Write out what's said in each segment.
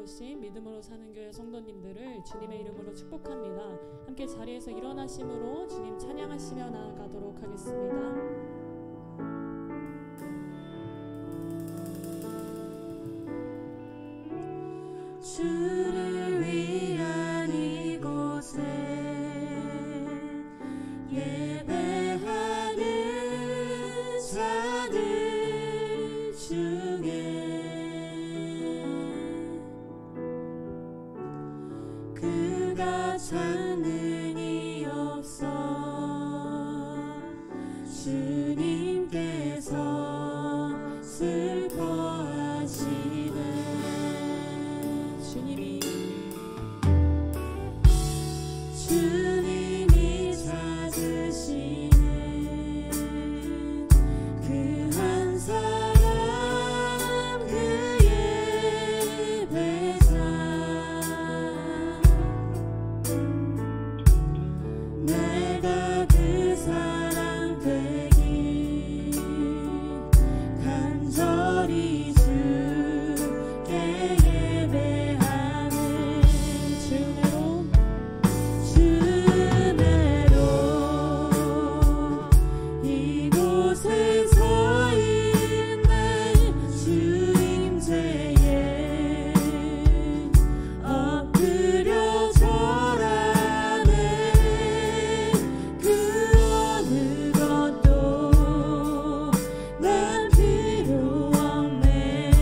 일어나신 믿음으로 사는 교회 성도님들을 주님의 이름으로 축복합니다. 함께 자리에서 일어나심으로 주님 찬양하시며 나아가도록 하겠습니다. 주를 위한 이곳에 예배하는 자들 중에 그가 찬능이 없어 주님께서 슬퍼하시네. 주님이 찾으시는 그 한 사람 그 예배자 내가 그 사람 되기 간절히 주께 예배하는 주내로 이곳에 서 있는 주임제에 엎드려 절하네. 그 어느 것도 난 필요 없네.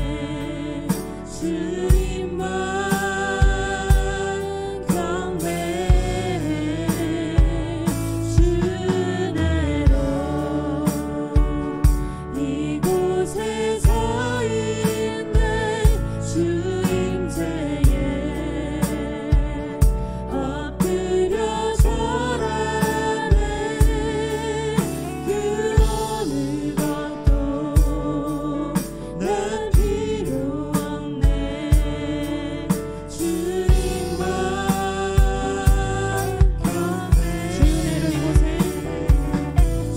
주님만 경배해. 주내로 이곳에 서 있는 주임제에 엎드려 절하네. 그 어느 것도 난 필요 없네. 주님만 경배해.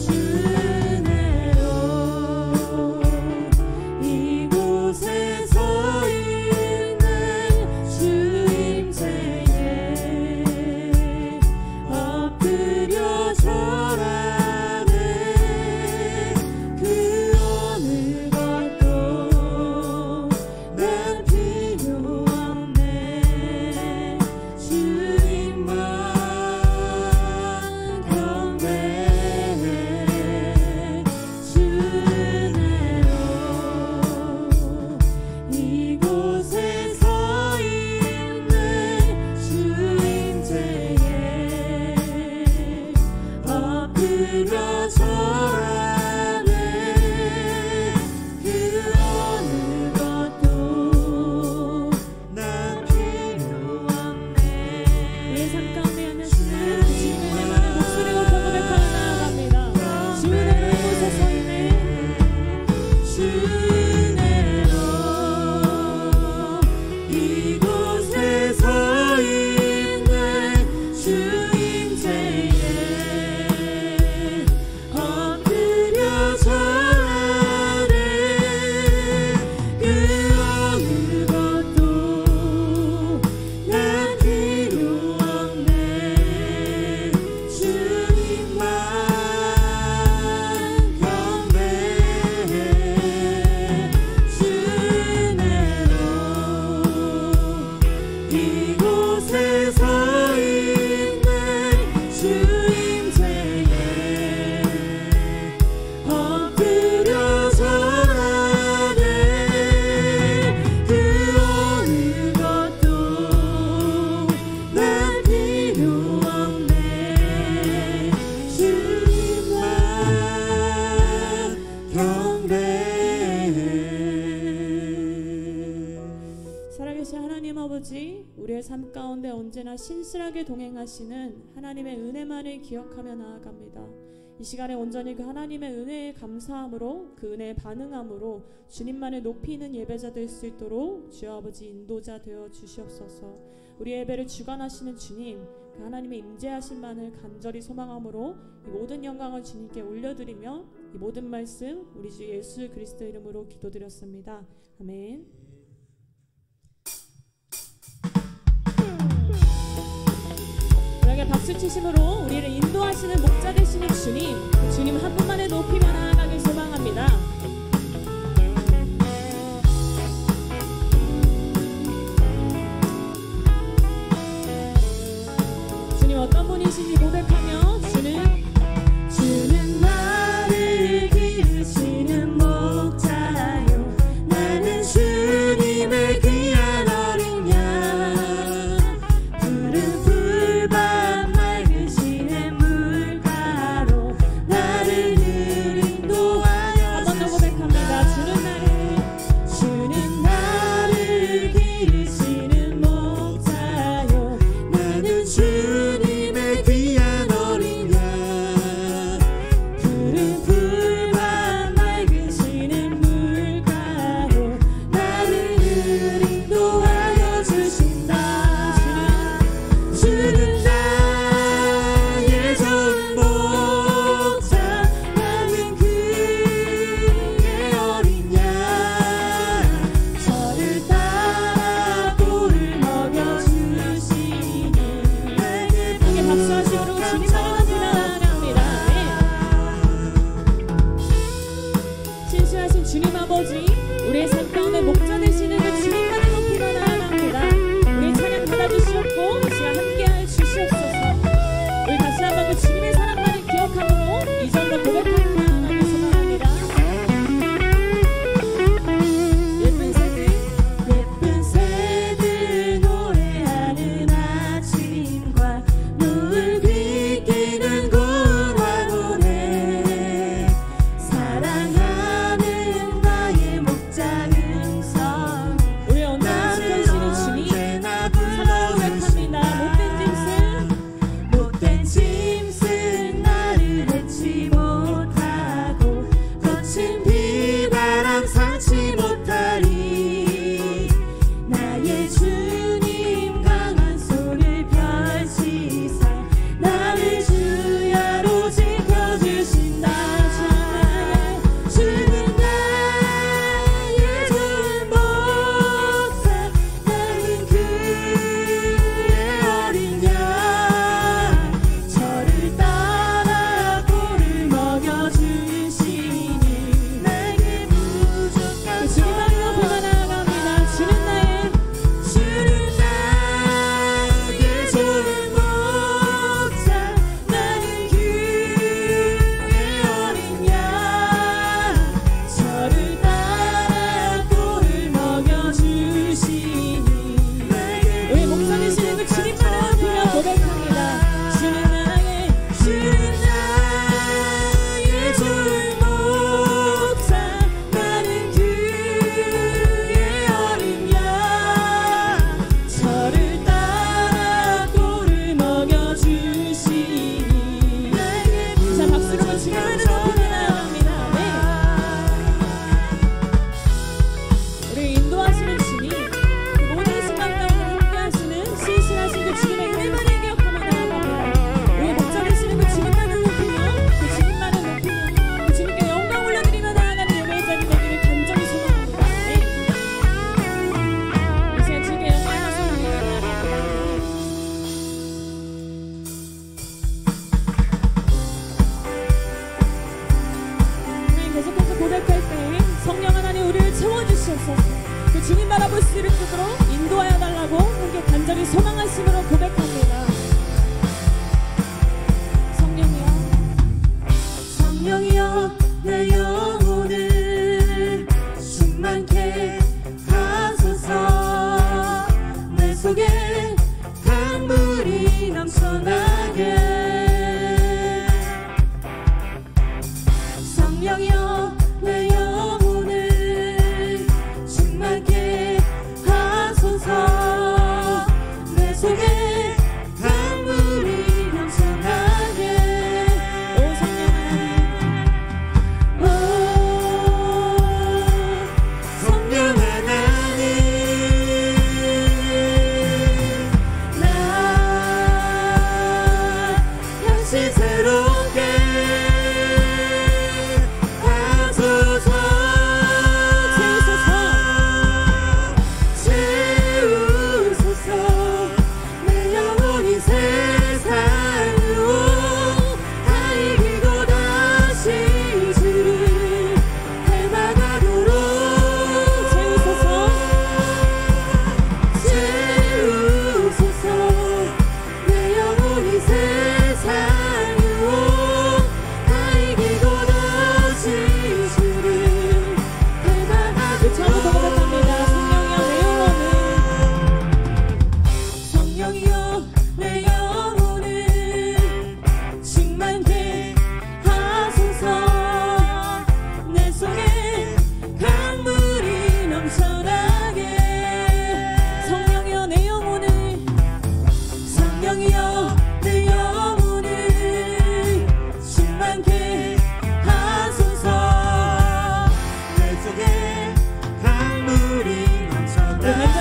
주내로 이곳에 서 있는 주임제에 엎드려 절하네. 그 어느 것도 난 필요 없네. 주님만 경배해. 주내로 이곳에 서 있는 주임제에 엎드려 절하네. 그 어느 것도 난 필요 없네. 우리의 삶 가운데 있는 주님의 이름만의 목소리로 고백하며 나아갑니다. 주내로 이곳에 서 있네. 주내로 이곳에 서 있는 주임제에 엎드려 절하네. 그 어느 것도 난 필요 없네. 주님만 경배해. 주내로 이곳에 서 있는 주임제에 엎드려 절하네. 그 어느 것도 난 필요 없네. 주님만 경배해. 살아계신 하나님 아버지, 우리의 삶 가운데 언제나 신실하게 동행하시는 하나님의 은혜만을 기억하며 나아갑니다. 이 시간에 온전히 그 하나님의 은혜에 감사함으로, 그 은혜에 반응함으로 주님만을 높이는 예배자 될 수 있도록 주여 아버지 인도자 되어 주시옵소서. 우리 예배를 주관하시는 주님, 그 하나님의 임재하심만을 간절히 소망함으로 이 모든 영광을 주님께 올려드리며 이 모든 말씀 우리 주 예수 그리스도 이름으로 기도드렸습니다. 아멘. 박수치심으로 우리를 인도하시는 목자 되시는 주님, 그 주님 한 분만에 높이며 나아가길 소망합니다. 주님 어떤 분이신지 고백하며 주는 나를 기르시는 목자요, 나는 주님의 귀한 어린 양. 푸른 풀밭 맑으시는 물가로 나를 늘 인도하여 한 번 더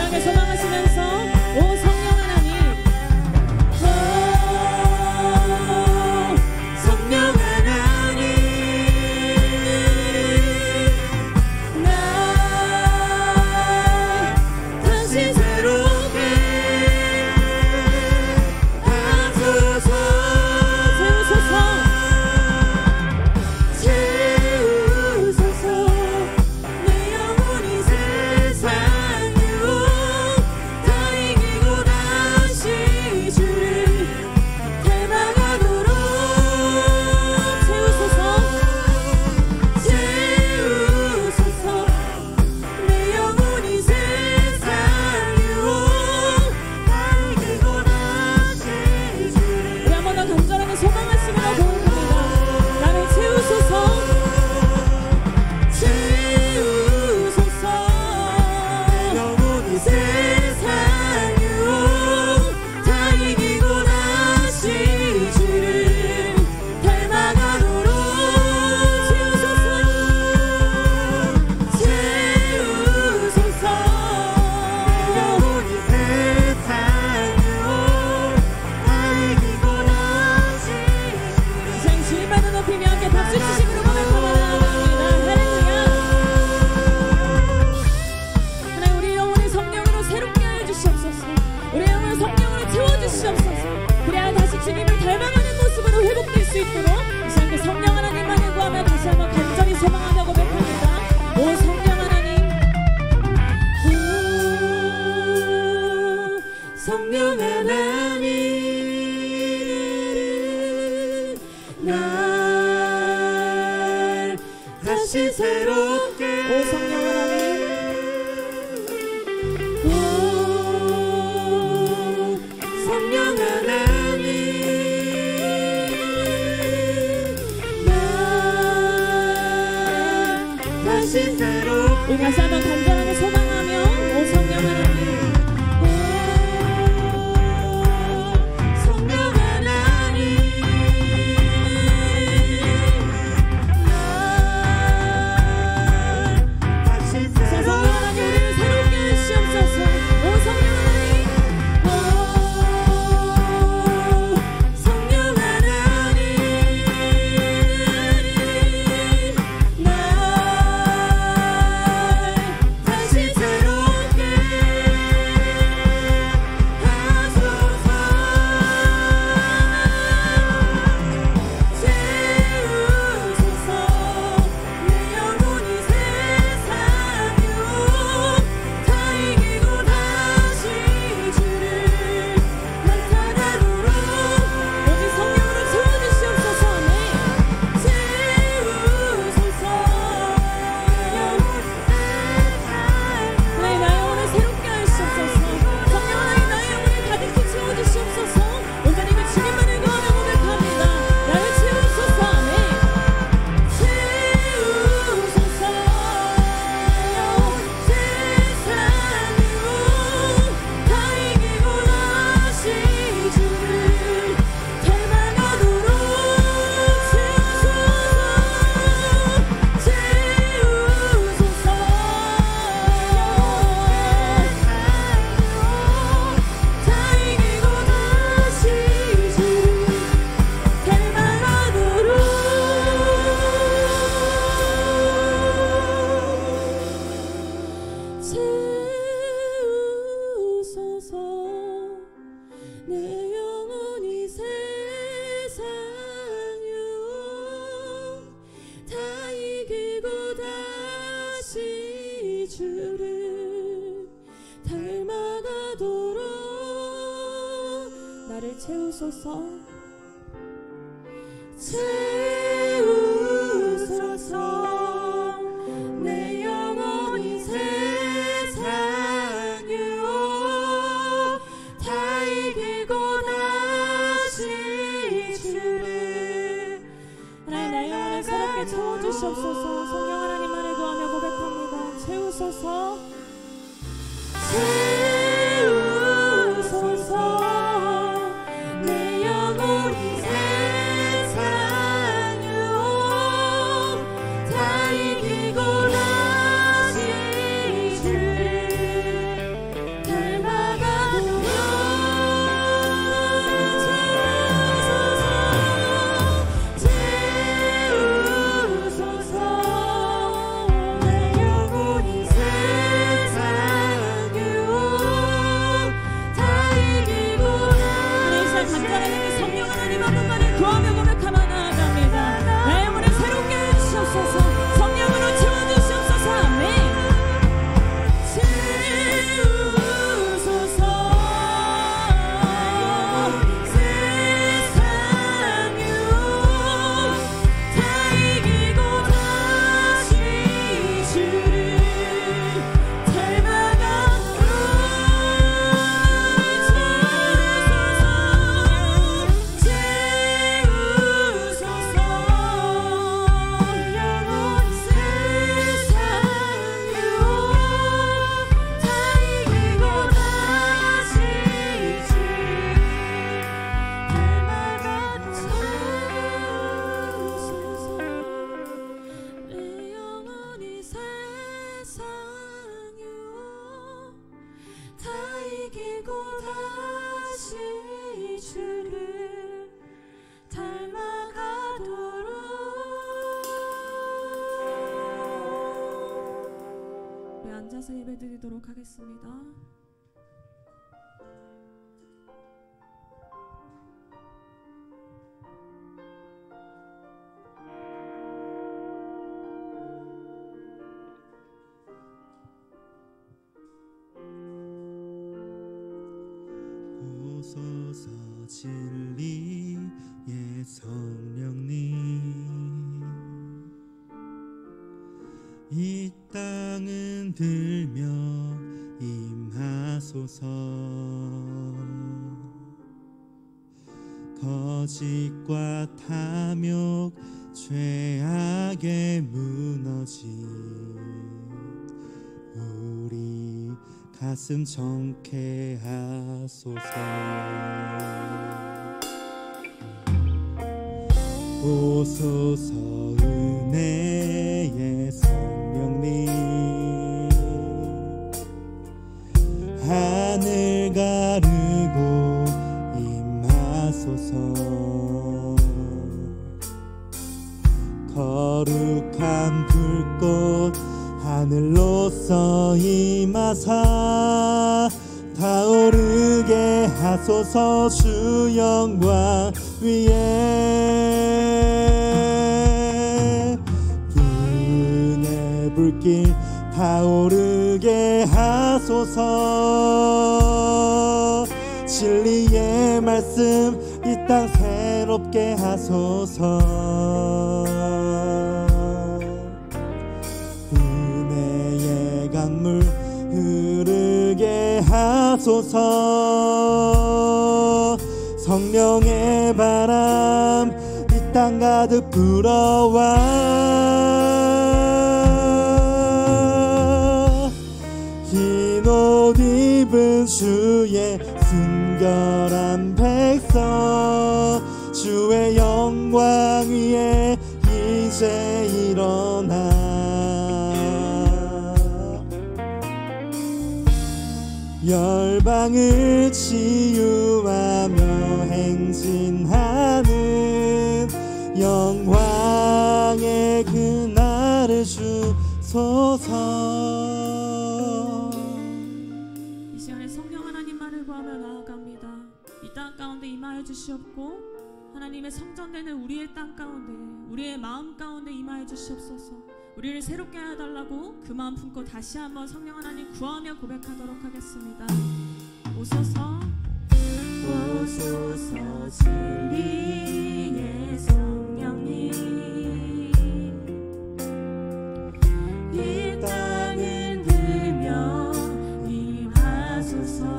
간절하게 소망하시면서 오 성령 하나님 성령 하나님 나 다시 새롭게 하소서 채우소서 내 영혼이 세상 유혹 다 이기고 다시 주를 닮아가도록 채우소서 내 영혼이 세상 유혹 다 이기고 다시 주를 우리 한 번 더 간절하게 소망하시기로 고백합니다. 나를 채우소서 채우소서 영혼이 세상 유혹 다 이기고 다시 주를 닮아가도록 채우소서 영혼이 세상 유혹 다 이기고 다시 이상 주님만을 높이며 함께 박수 치시기로 고백합니다. 할렐루야. 하나님 우리 영혼을 성령으로 새롭게 하여 주시옵소서. 우리 영혼을 성령으로 채워주시옵소서. 그래야 다시 주님을 닮아가는 모습으로 회복될 수 있도록 이 시간 그 성령 하나님만을 구하며 다시 한번 간절히 소망하며 고백합니다. 오 성령 하나님 성령 하나님 날 다시 새롭게 오 성령 하나님 성령 하나님 날 다시 새롭게 우리 다시 한번 간절하게 소망하며 오 성령 하나님 성령 하나님 날 다시 자 성령 하나님 우리를 새롭게 하시옵소서. 오 성령 하나님 성령 하나님 날 다시 새롭게 하소서 채우소서 내 영혼이 세상 유혹 다 이기고 다시 주를 나타나도록 오직 성령으로 채워주시옵소서. 아멘. 채우소서 하나님 나의 영혼을 새롭게 하시옵소서. 성령 하나님 나의 영혼을 가득히 채워주시옵소서. 온전히 그 주님만을 구하며 고백합니다. 나를 채우소서. 아멘. 채우소서 세상 유혹 다 이기고 다시 주를 닮아가도록 채우소서 다 이기고 다시 주를 닮아가도록 채우소서 내 영혼이 세상 유혹 다 이기고 다시 주를 닮아가도록 나를 채우소서. 채우소서 내 영혼이 세상 유혹 다 이기고 다시 주를 하나님 나의 영혼을 새롭게 채워주시옵소서. 성령 하나님만을 구하며 고백합니다. 채우소서. 채우소서 내 영혼이 세상 이기고 다시 주를 닮아가도록 우리 앉아서 예배드리도록 하겠습니다. 오소서 진리의 성령님, 이 땅은 들며 임하소서. 거짓과 탐욕 죄악에 무너진 우리 가슴 정케하소서. 오소서 은혜의 성령님, 하늘 가르고 임하소서. 거룩한 불꽃 하늘로서 임하사 타오르게 하소서. 주 영광 위에 분의 불길 타오르게 하소서. 진리의 말씀 이 땅 새롭게 하소서. 은혜의 강물 흐르게 하소서. 성령의 바람 이 땅 가득 불어와 흰 옷 입은 주의 순결한 백성, 주의 영광 위에 이제 일어나 열방을 치유하며 행진하는 영광의 그날을 주소서. 이 시간에 성령 하나님만을 구하며 나아갑니다. 이 땅 가운데 임하여 주시옵고 하나님의 성전되는 우리의 땅 가운데, 우리의 마음 가운데 임하여 주시옵소서. 우리를 새롭게 해달라고 그 마음 품고 다시 한번 성령 하나님 구하며 고백하도록 하겠습니다. 오소서 오소서 진리의 성령님, 이 땅은 들며 임하소서.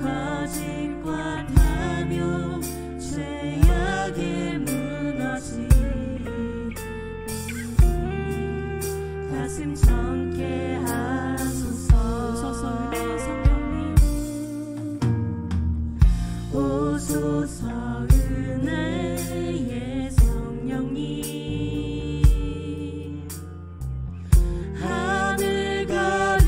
거짓과 탐욕 죄악에 무너진 가슴 정케 하소서. 오소서 은혜의 성령님, 오소서 은혜의 성령님, 하늘 가르고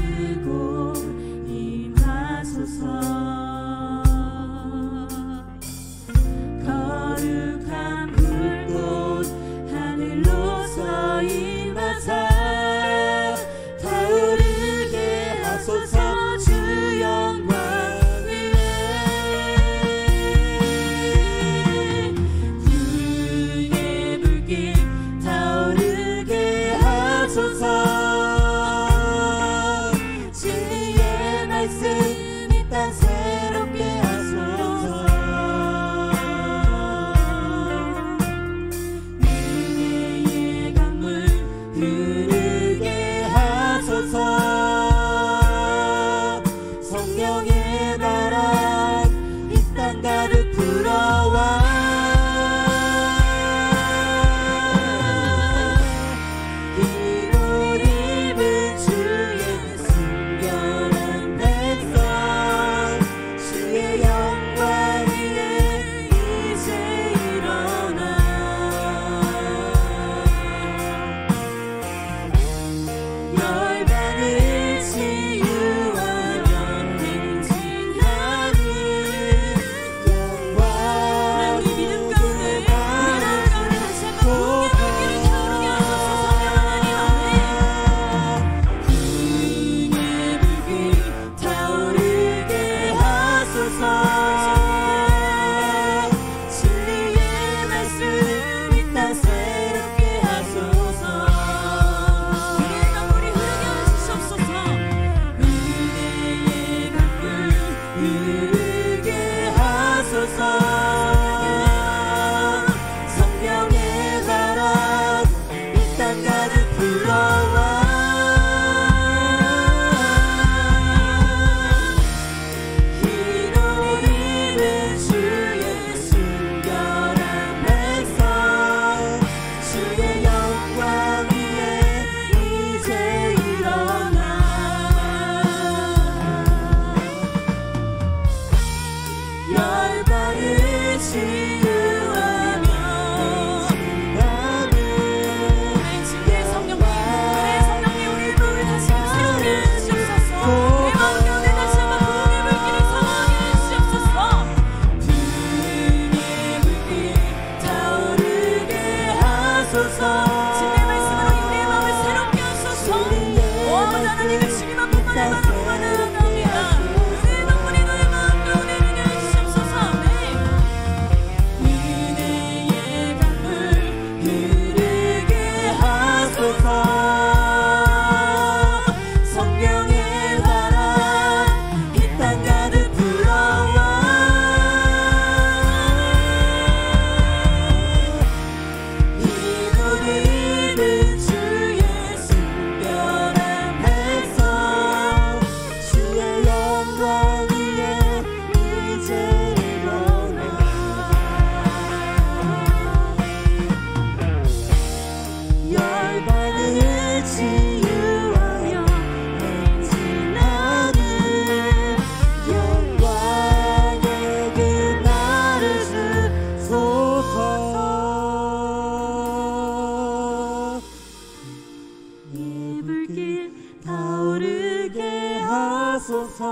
하소서.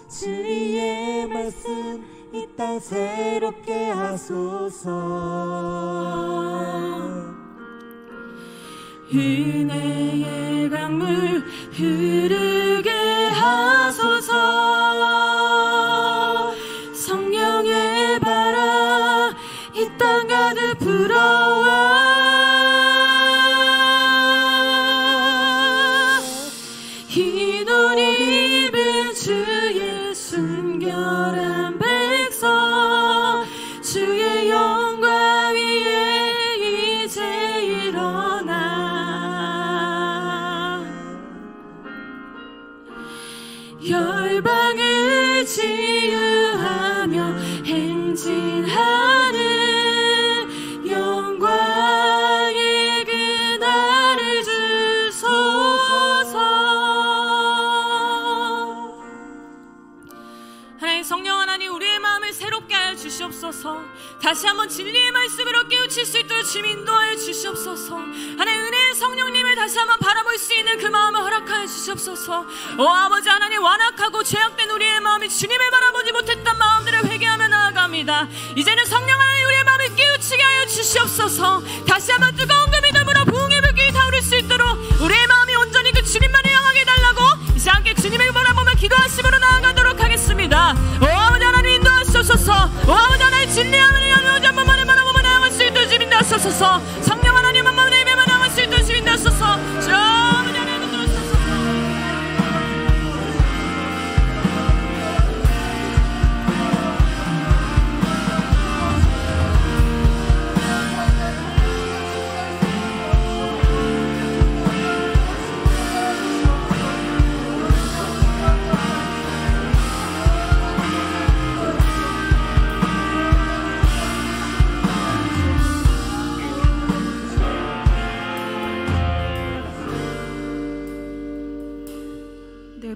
주의 말씀 이 땅 새롭게 하소서. 은혜의 강물 흐르게 하소서. 성령의 바람 이 땅 가득 불어와. 흰 옷 입은 주의 순결한 백성, 주의 영광 위에 이제 일어나. 열방을 치유하며 행진하는 영광의 그날을 주소서. 하나님, 성령 하나님, 우리의 마음을 새롭게 하여 주시옵소서. 다시 한번 진리의 말씀으로 깨우칠 수 있도록 주님 인도하여 주시옵소서. 하나님, 은혜의 성령님을 다시 한번 바라볼 수 있는 그 마음을 허락하여 주시옵소서. 오 아버지 하나님, 완악하고 죄악된 우리의 마음이 주님을 바라보지 못했던 마음들을 회개하며 나아갑니다. 이제는 성령 하나님, 우리의 마음을 깨우치게 하여 주시옵소서. 다시 한번 뜨거운 그 믿음으로 부흥의 불길이 타오를 수 있도록 우리의 마음이 온전히 그 주님만을 향하게 해달라고 이제 함께 주님을 바라보며 기도하심으로 나아가도록 하겠습니다. 오 아버지 하나님, 인도하시옵소서. 오 아버지 하나님, 진리함을 향하여 한 번만을 바라보며 나아갈 수 있도록 주님 인도하시옵소서. 성령 하나님, 한 번만을 입에만 나아갈 수 있도록 주님 인도하시옵소서. 주 아버지 하나님, 인도하시옵소서.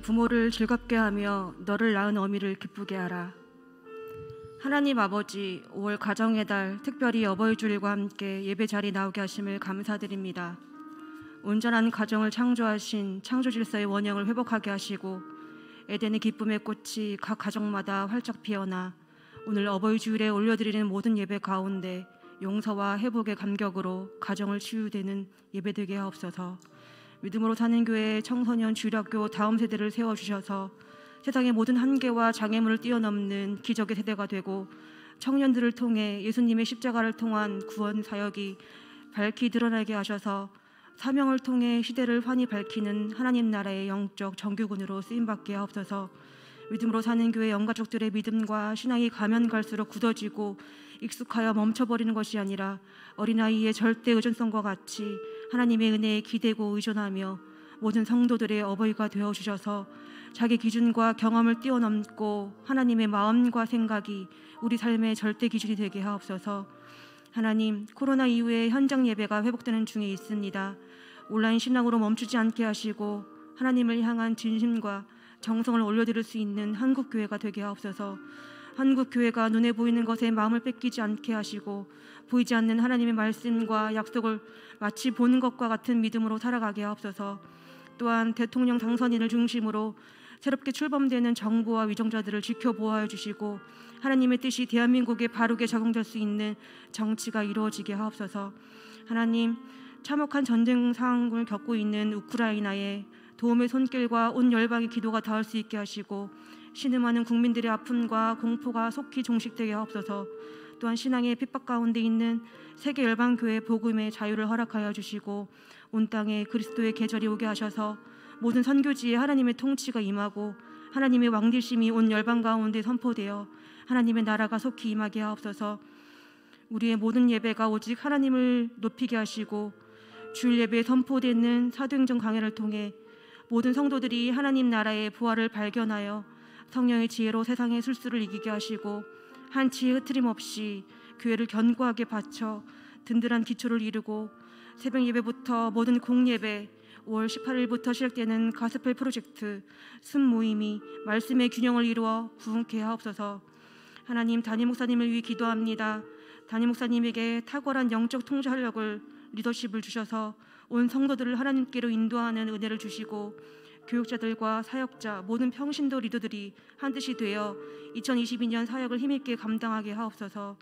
부모를 즐겁게 하며 너를 낳은 어미를 기쁘게 하라. 하나님 아버지, 5월 가정의 달, 특별히 어버이주일과 함께 예배 자리 나오게 하심을 감사드립니다. 온전한 가정을 창조하신 창조질서의 원형을 회복하게 하시고 에덴의 기쁨의 꽃이 각 가정마다 활짝 피어나 오늘 어버이주일에 올려드리는 모든 예배 가운데 용서와 회복의 감격으로 가정을 치유되는 예배되게 하옵소서. 믿음으로 사는 교회 청소년 주일학교 다음 세대를 세워주셔서 세상의 모든 한계와 장애물을 뛰어넘는 기적의 세대가 되고 청년들을 통해 예수님의 십자가를 통한 구원 사역이 밝히 드러나게 하셔서 사명을 통해 시대를 환히 밝히는 하나님 나라의 영적 정규군으로 쓰임받게 하옵소서. 믿음으로 사는 교회 영가족들의 믿음과 신앙이 가면 갈수록 굳어지고 익숙하여 멈춰버리는 것이 아니라 어린아이의 절대 의존성과 같이 하나님의 은혜에 기대고 의존하며 모든 성도들의 어버이가 되어주셔서 자기 기준과 경험을 뛰어넘고 하나님의 마음과 생각이 우리 삶의 절대 기준이 되게 하옵소서. 하나님, 코로나 이후에 현장 예배가 회복되는 중에 있습니다. 온라인 신앙으로 멈추지 않게 하시고 하나님을 향한 진심과 정성을 올려드릴 수 있는 한국교회가 되게 하옵소서. 한국교회가 눈에 보이는 것에 마음을 뺏기지 않게 하시고 보이지 않는 하나님의 말씀과 약속을 마치 보는 것과 같은 믿음으로 살아가게 하옵소서. 또한 대통령 당선인을 중심으로 새롭게 출범되는 정부와 위정자들을 지켜보아해 주시고 하나님의 뜻이 대한민국에 바르게 적용될 수 있는 정치가 이루어지게 하옵소서. 하나님, 참혹한 전쟁 상황을 겪고 있는 우크라이나에 도움의 손길과 온 열방의 기도가 닿을 수 있게 하시고 신음하는 국민들의 아픔과 공포가 속히 종식되게 하옵소서. 또한 신앙의 핍박 가운데 있는 세계 열방교회 복음의 자유를 허락하여 주시고 온 땅에 그리스도의 계절이 오게 하셔서 모든 선교지에 하나님의 통치가 임하고 하나님의 왕되심이 온 열방 가운데 선포되어 하나님의 나라가 속히 임하게 하옵소서. 우리의 모든 예배가 오직 하나님을 높이게 하시고 주일 예배에 선포되는 사도행전 강해를 통해 모든 성도들이 하나님 나라의 부활을 발견하여 성령의 지혜로 세상의 술수를 이기게 하시고 한 치의 흐트림 없이 교회를 견고하게 바쳐 든든한 기초를 이루고 새벽 예배부터 모든 공예배, 5월 18일부터 시작되는 가스펠 프로젝트, 숨 모임이 말씀의 균형을 이루어 부흥케 하옵소서. 하나님, 담임 목사님을 위해 기도합니다. 담임 목사님에게 탁월한 영적 통제력을 리더십을 주셔서 온 성도들을 하나님께로 인도하는 은혜를 주시고 교육자들과 사역자, 모든 평신도 리더들이 한뜻이 되어 2022년 사역을 힘있게 감당하게 하옵소서.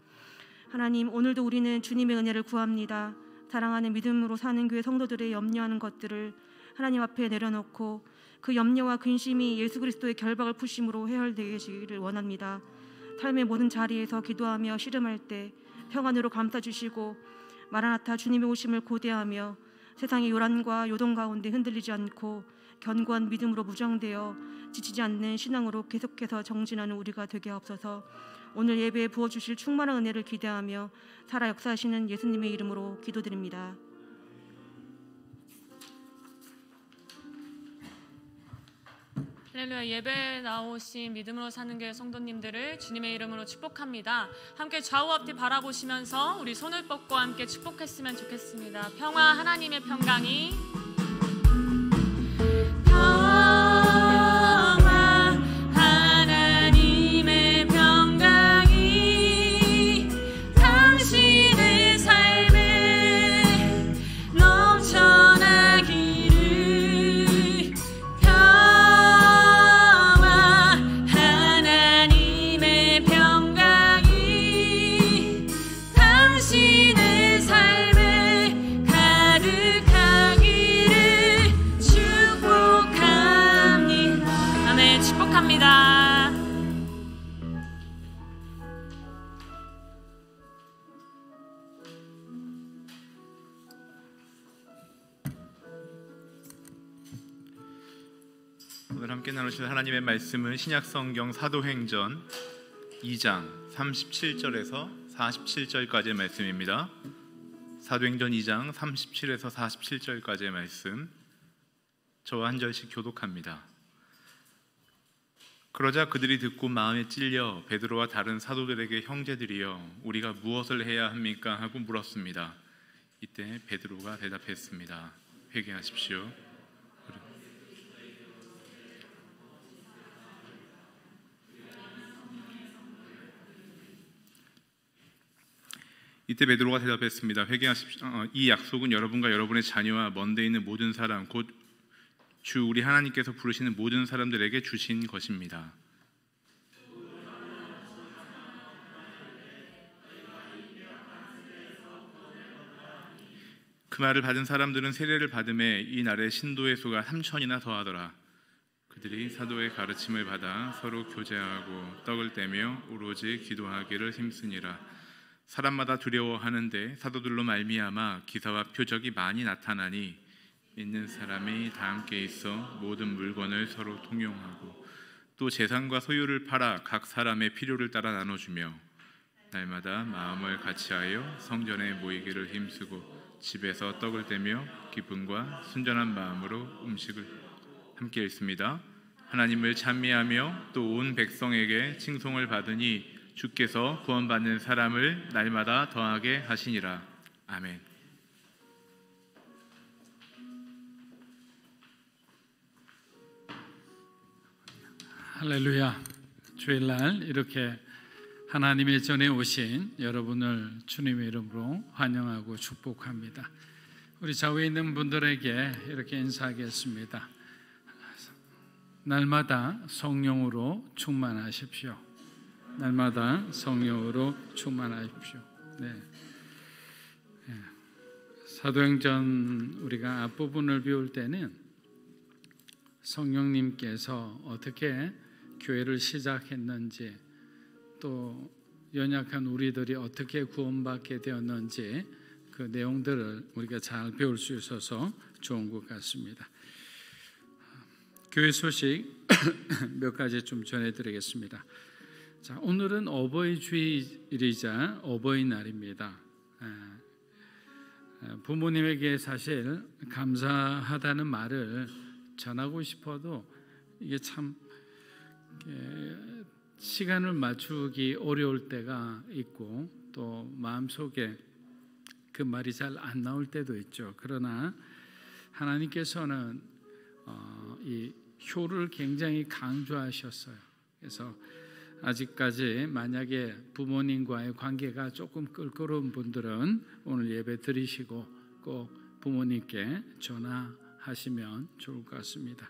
하나님, 오늘도 우리는 주님의 은혜를 구합니다. 사랑하는 믿음으로 사는 교회 성도들의 염려하는 것들을 하나님 앞에 내려놓고 그 염려와 근심이 예수 그리스도의 결박을 푸심으로 해결되기를 원합니다. 삶의 모든 자리에서 기도하며 씨름할 때 평안으로 감싸주시고 마라나타 주님의 오심을 고대하며 세상의 요란과 요동 가운데 흔들리지 않고 견고한 믿음으로 무장되어 지치지 않는 신앙으로 계속해서 정진하는 우리가 되게 하옵소서. 오늘 예배에 부어주실 충만한 은혜를 기대하며 살아 역사하시는 예수님의 이름으로 기도드립니다. 할렐루야. 예배에 나오신 믿음으로 사는 교회 성도님들을 주님의 이름으로 축복합니다. 함께 좌우 앞뒤 바라보시면서 우리 손을 뻗고 함께 축복했으면 좋겠습니다. 평화, 하나님의 평강이 오늘 함께 나누실 하나님의 말씀은 신약성경 사도행전 2장 37절에서 47절까지의 말씀입니다. 사도행전 2장 37에서 47절까지의 말씀, 저와 한 절씩 교독합니다. 그러자 그들이 듣고 마음에 찔려 베드로와 다른 사도들에게 형제들이여 우리가 무엇을 해야 합니까? 하고 물었습니다. 이때 베드로가 대답했습니다. 회개하십시오. 이때 베드로가 대답했습니다. 회개하십시오. 이 약속은 여러분과 여러분의 자녀와 먼데 있는 모든 사람, 곧 주 우리 하나님께서 부르시는 모든 사람들에게 주신 것입니다. 그 말을 받은 사람들은 세례를 받음에 이 날에 신도의 수가 3,000이나 더하더라. 그들이 사도의 가르침을 받아 서로 교제하고 떡을 떼며 오로지 기도하기를 힘쓰니라. 사람마다 두려워하는데 사도들로 말미암아 기사와 표적이 많이 나타나니 믿는 사람이 다 함께 있어 모든 물건을 서로 통용하고 또 재산과 소유를 팔아 각 사람의 필요를 따라 나눠주며 날마다 마음을 같이하여 성전에 모이기를 힘쓰고 집에서 떡을 떼며 기쁨과 순전한 마음으로 음식을 함께 읽습니다. 하나님을 찬미하며 또 온 백성에게 칭송을 받으니 주께서 구원받는 사람을 날마다 더하게 하시니라. 아멘. 할렐루야. 주일날 이렇게 하나님의 전에 오신 여러분을 주님의 이름으로 환영하고 축복합니다. 우리 좌우에 있는 분들에게 이렇게 인사하겠습니다. 날마다 성령으로 충만하십시오. 날마다 성령으로 충만하십시오. 네. 사도행전 우리가 앞부분을 배울 때는 성령님께서 어떻게 교회를 시작했는지, 또 연약한 우리들이 어떻게 구원받게 되었는지 그 내용들을 우리가 잘 배울 수 있어서 좋은 것 같습니다. 교회 소식 몇 가지 좀 전해드리겠습니다. 자, 오늘은 어버이 주일이자 어버이날입니다. 부모님에게 사실 감사하다는 말을 전하고 싶어도 이게 참 시간을 맞추기 어려울 때가 있고 또 마음속에 그 말이 잘 안 나올 때도 있죠. 그러나 하나님께서는 이 효를 굉장히 강조하셨어요. 그래서 아직까지 만약에 부모님과의 관계가 조금 껄끄러운 분들은 오늘 예배 드리시고 꼭 부모님께 전화하시면 좋을 것 같습니다.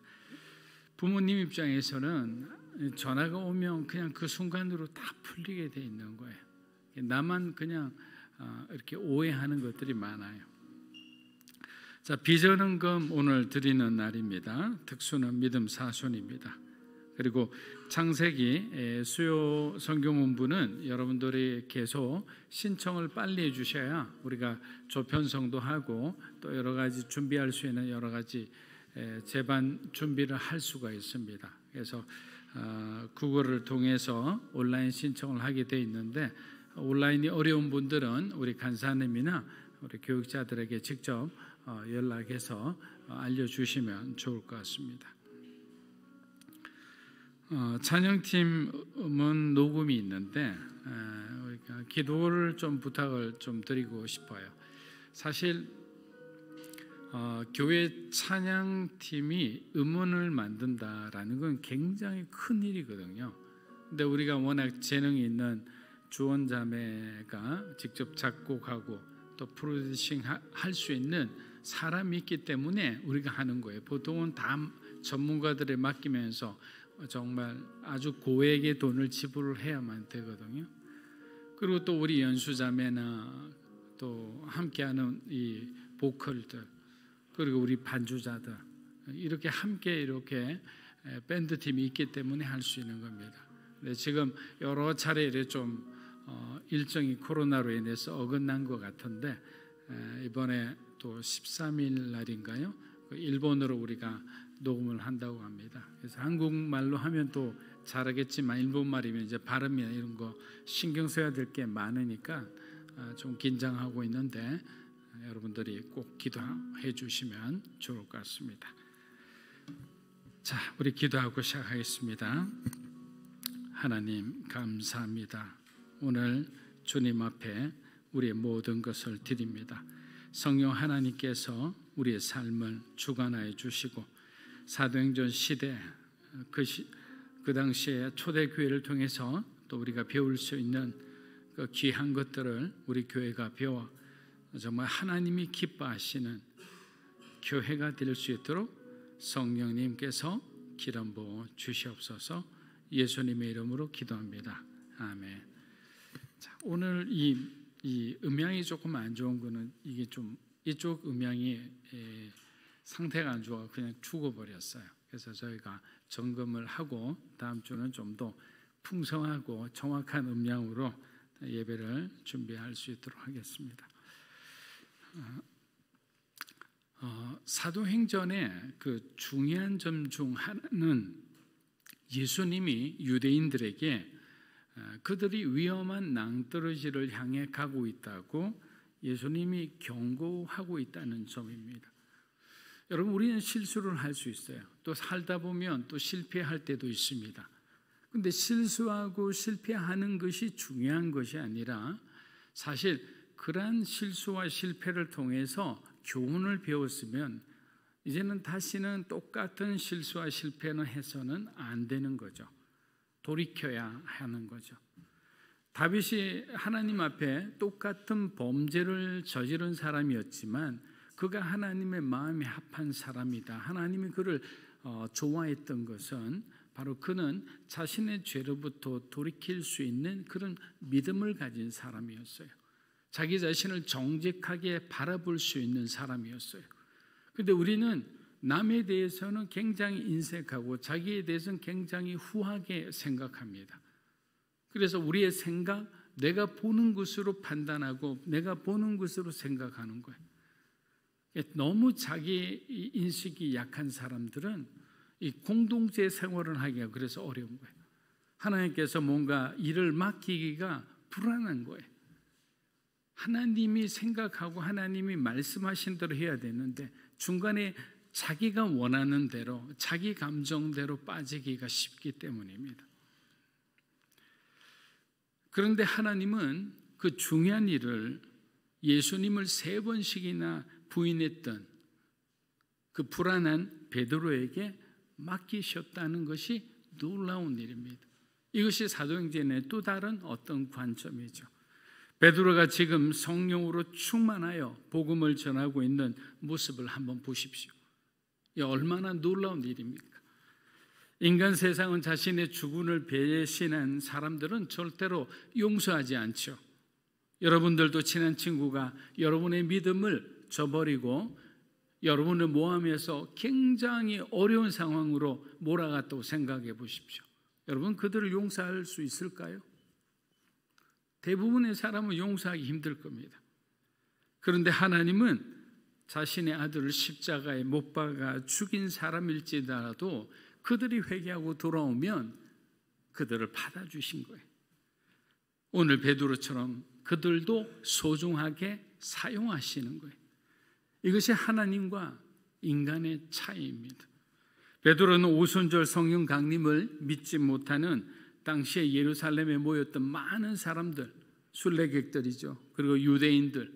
부모님 입장에서는 전화가 오면 그냥 그 순간으로 다 풀리게 돼 있는 거예요. 나만 그냥 이렇게 오해하는 것들이 많아요. 자, 비전헌금 오늘 드리는 날입니다. 특수는 믿음 사순입니다. 그리고 창세기 수요 성경원부는 여러분들이 계속 신청을 빨리 해주셔야 우리가 조편성도 하고 또 여러 가지 준비할 수 있는 여러 가지 제반 준비를 할 수가 있습니다. 그래서 구글을 통해서 온라인 신청을 하게 돼 있는데 온라인이 어려운 분들은 우리 간사님이나 우리 교육자들에게 직접 연락해서 알려주시면 좋을 것 같습니다. 찬양팀은 녹음이 있는데 기도를 좀 부탁을 좀 드리고 싶어요. 사실 교회 찬양팀이 음원을 만든다라는 건 굉장히 큰 일이거든요. 근데 우리가 워낙 재능이 있는 주원자매가 직접 작곡하고 또 프로듀싱 할 수 있는 사람이 있기 때문에 우리가 하는 거예요. 보통은 다 전문가들에 맡기면서 정말 아주 고액의 돈을 지불을 해야만 되거든요. 그리고 또 우리 연수자매나 또 함께하는 이 보컬들 그리고 우리 반주자들 이렇게 함께 이렇게 밴드 팀이 있기 때문에 할 수 있는 겁니다. 근데 지금 여러 차례 이렇게 좀 일정이 코로나로 인해서 어긋난 것 같은데 이번에 또 13일 날인가요? 일본어로 우리가 녹음을 한다고 합니다. 그래서 한국말로 하면 또 잘하겠지만 일본말이면 이제 발음이나 이런 거 신경 써야 될 게 많으니까 좀 긴장하고 있는데 여러분들이 꼭 기도해 주시면 좋을 것 같습니다. 자, 우리 기도하고 시작하겠습니다. 하나님 감사합니다. 오늘 주님 앞에 우리의 모든 것을 드립니다. 성령 하나님께서 우리의 삶을 주관하여 주시고 사도행전 시대 그 당시에 초대교회를 통해서 또 우리가 배울 수 있는 그 귀한 것들을 우리 교회가 배워 정말 하나님이 기뻐하시는 교회가 될 수 있도록 성령님께서 기름 부어 주시옵소서. 예수님의 이름으로 기도합니다. 아멘. 자, 오늘 이 음향이 조금 안 좋은 거는 이게 좀 이쪽 음향이 상태가 안 좋아 그냥 죽어버렸어요. 그래서 저희가 점검을 하고 다음 주는 좀 더 풍성하고 정확한 음량으로 예배를 준비할 수 있도록 하겠습니다. 사도행전의 그 중요한 점 중 하나는 예수님이 유대인들에게 그들이 위험한 낭떠러지를 향해 가고 있다고 예수님이 경고하고 있다는 점입니다. 여러분, 우리는 실수를 할 수 있어요. 또 살다 보면 또 실패할 때도 있습니다. 근데 실수하고 실패하는 것이 중요한 것이 아니라 사실 그러한 실수와 실패를 통해서 교훈을 배웠으면 이제는 다시는 똑같은 실수와 실패는 해서는 안 되는 거죠. 돌이켜야 하는 거죠. 다윗이 하나님 앞에 똑같은 범죄를 저지른 사람이었지만 그가 하나님의 마음에 합한 사람이다. 하나님이 그를 좋아했던 것은 바로 그는 자신의 죄로부터 돌이킬 수 있는 그런 믿음을 가진 사람이었어요. 자기 자신을 정직하게 바라볼 수 있는 사람이었어요. 그런데 우리는 남에 대해서는 굉장히 인색하고 자기에 대해서는 굉장히 후하게 생각합니다. 그래서 우리의 생각, 내가 보는 것으로 판단하고 내가 보는 것으로 생각하는 거예요. 너무 자기 인식이 약한 사람들은 이 공동체 생활을 하기가 그래서 어려운 거예요. 하나님께서 뭔가 일을 맡기기가 불안한 거예요. 하나님이 생각하고 하나님이 말씀하신 대로 해야 되는데 중간에 자기가 원하는 대로 자기 감정대로 빠지기가 쉽기 때문입니다. 그런데 하나님은 그 중요한 일을 예수님을 3번씩이나 부인했던 그 불안한 베드로에게 맡기셨다는 것이 놀라운 일입니다. 이것이 사도행전의 또 다른 어떤 관점이죠. 베드로가 지금 성령으로 충만하여 복음을 전하고 있는 모습을 한번 보십시오. 이 얼마나 놀라운 일입니까? 인간 세상은 자신의 주군을 배신한 사람들은 절대로 용서하지 않죠. 여러분들도 친한 친구가 여러분의 믿음을 저버리고 여러분을 모함해서 굉장히 어려운 상황으로 몰아갔다고 생각해 보십시오. 여러분, 그들을 용서할 수 있을까요? 대부분의 사람은 용서하기 힘들 겁니다. 그런데 하나님은 자신의 아들을 십자가에 못 박아 죽인 사람일지라도 그들이 회개하고 돌아오면 그들을 받아주신 거예요. 오늘 베드로처럼 그들도 소중하게 사용하시는 거예요. 이것이 하나님과 인간의 차이입니다. 베드로는 오순절 성령 강림을 믿지 못하는 당시에 예루살렘에 모였던 많은 사람들, 순례객들이죠. 그리고 유대인들,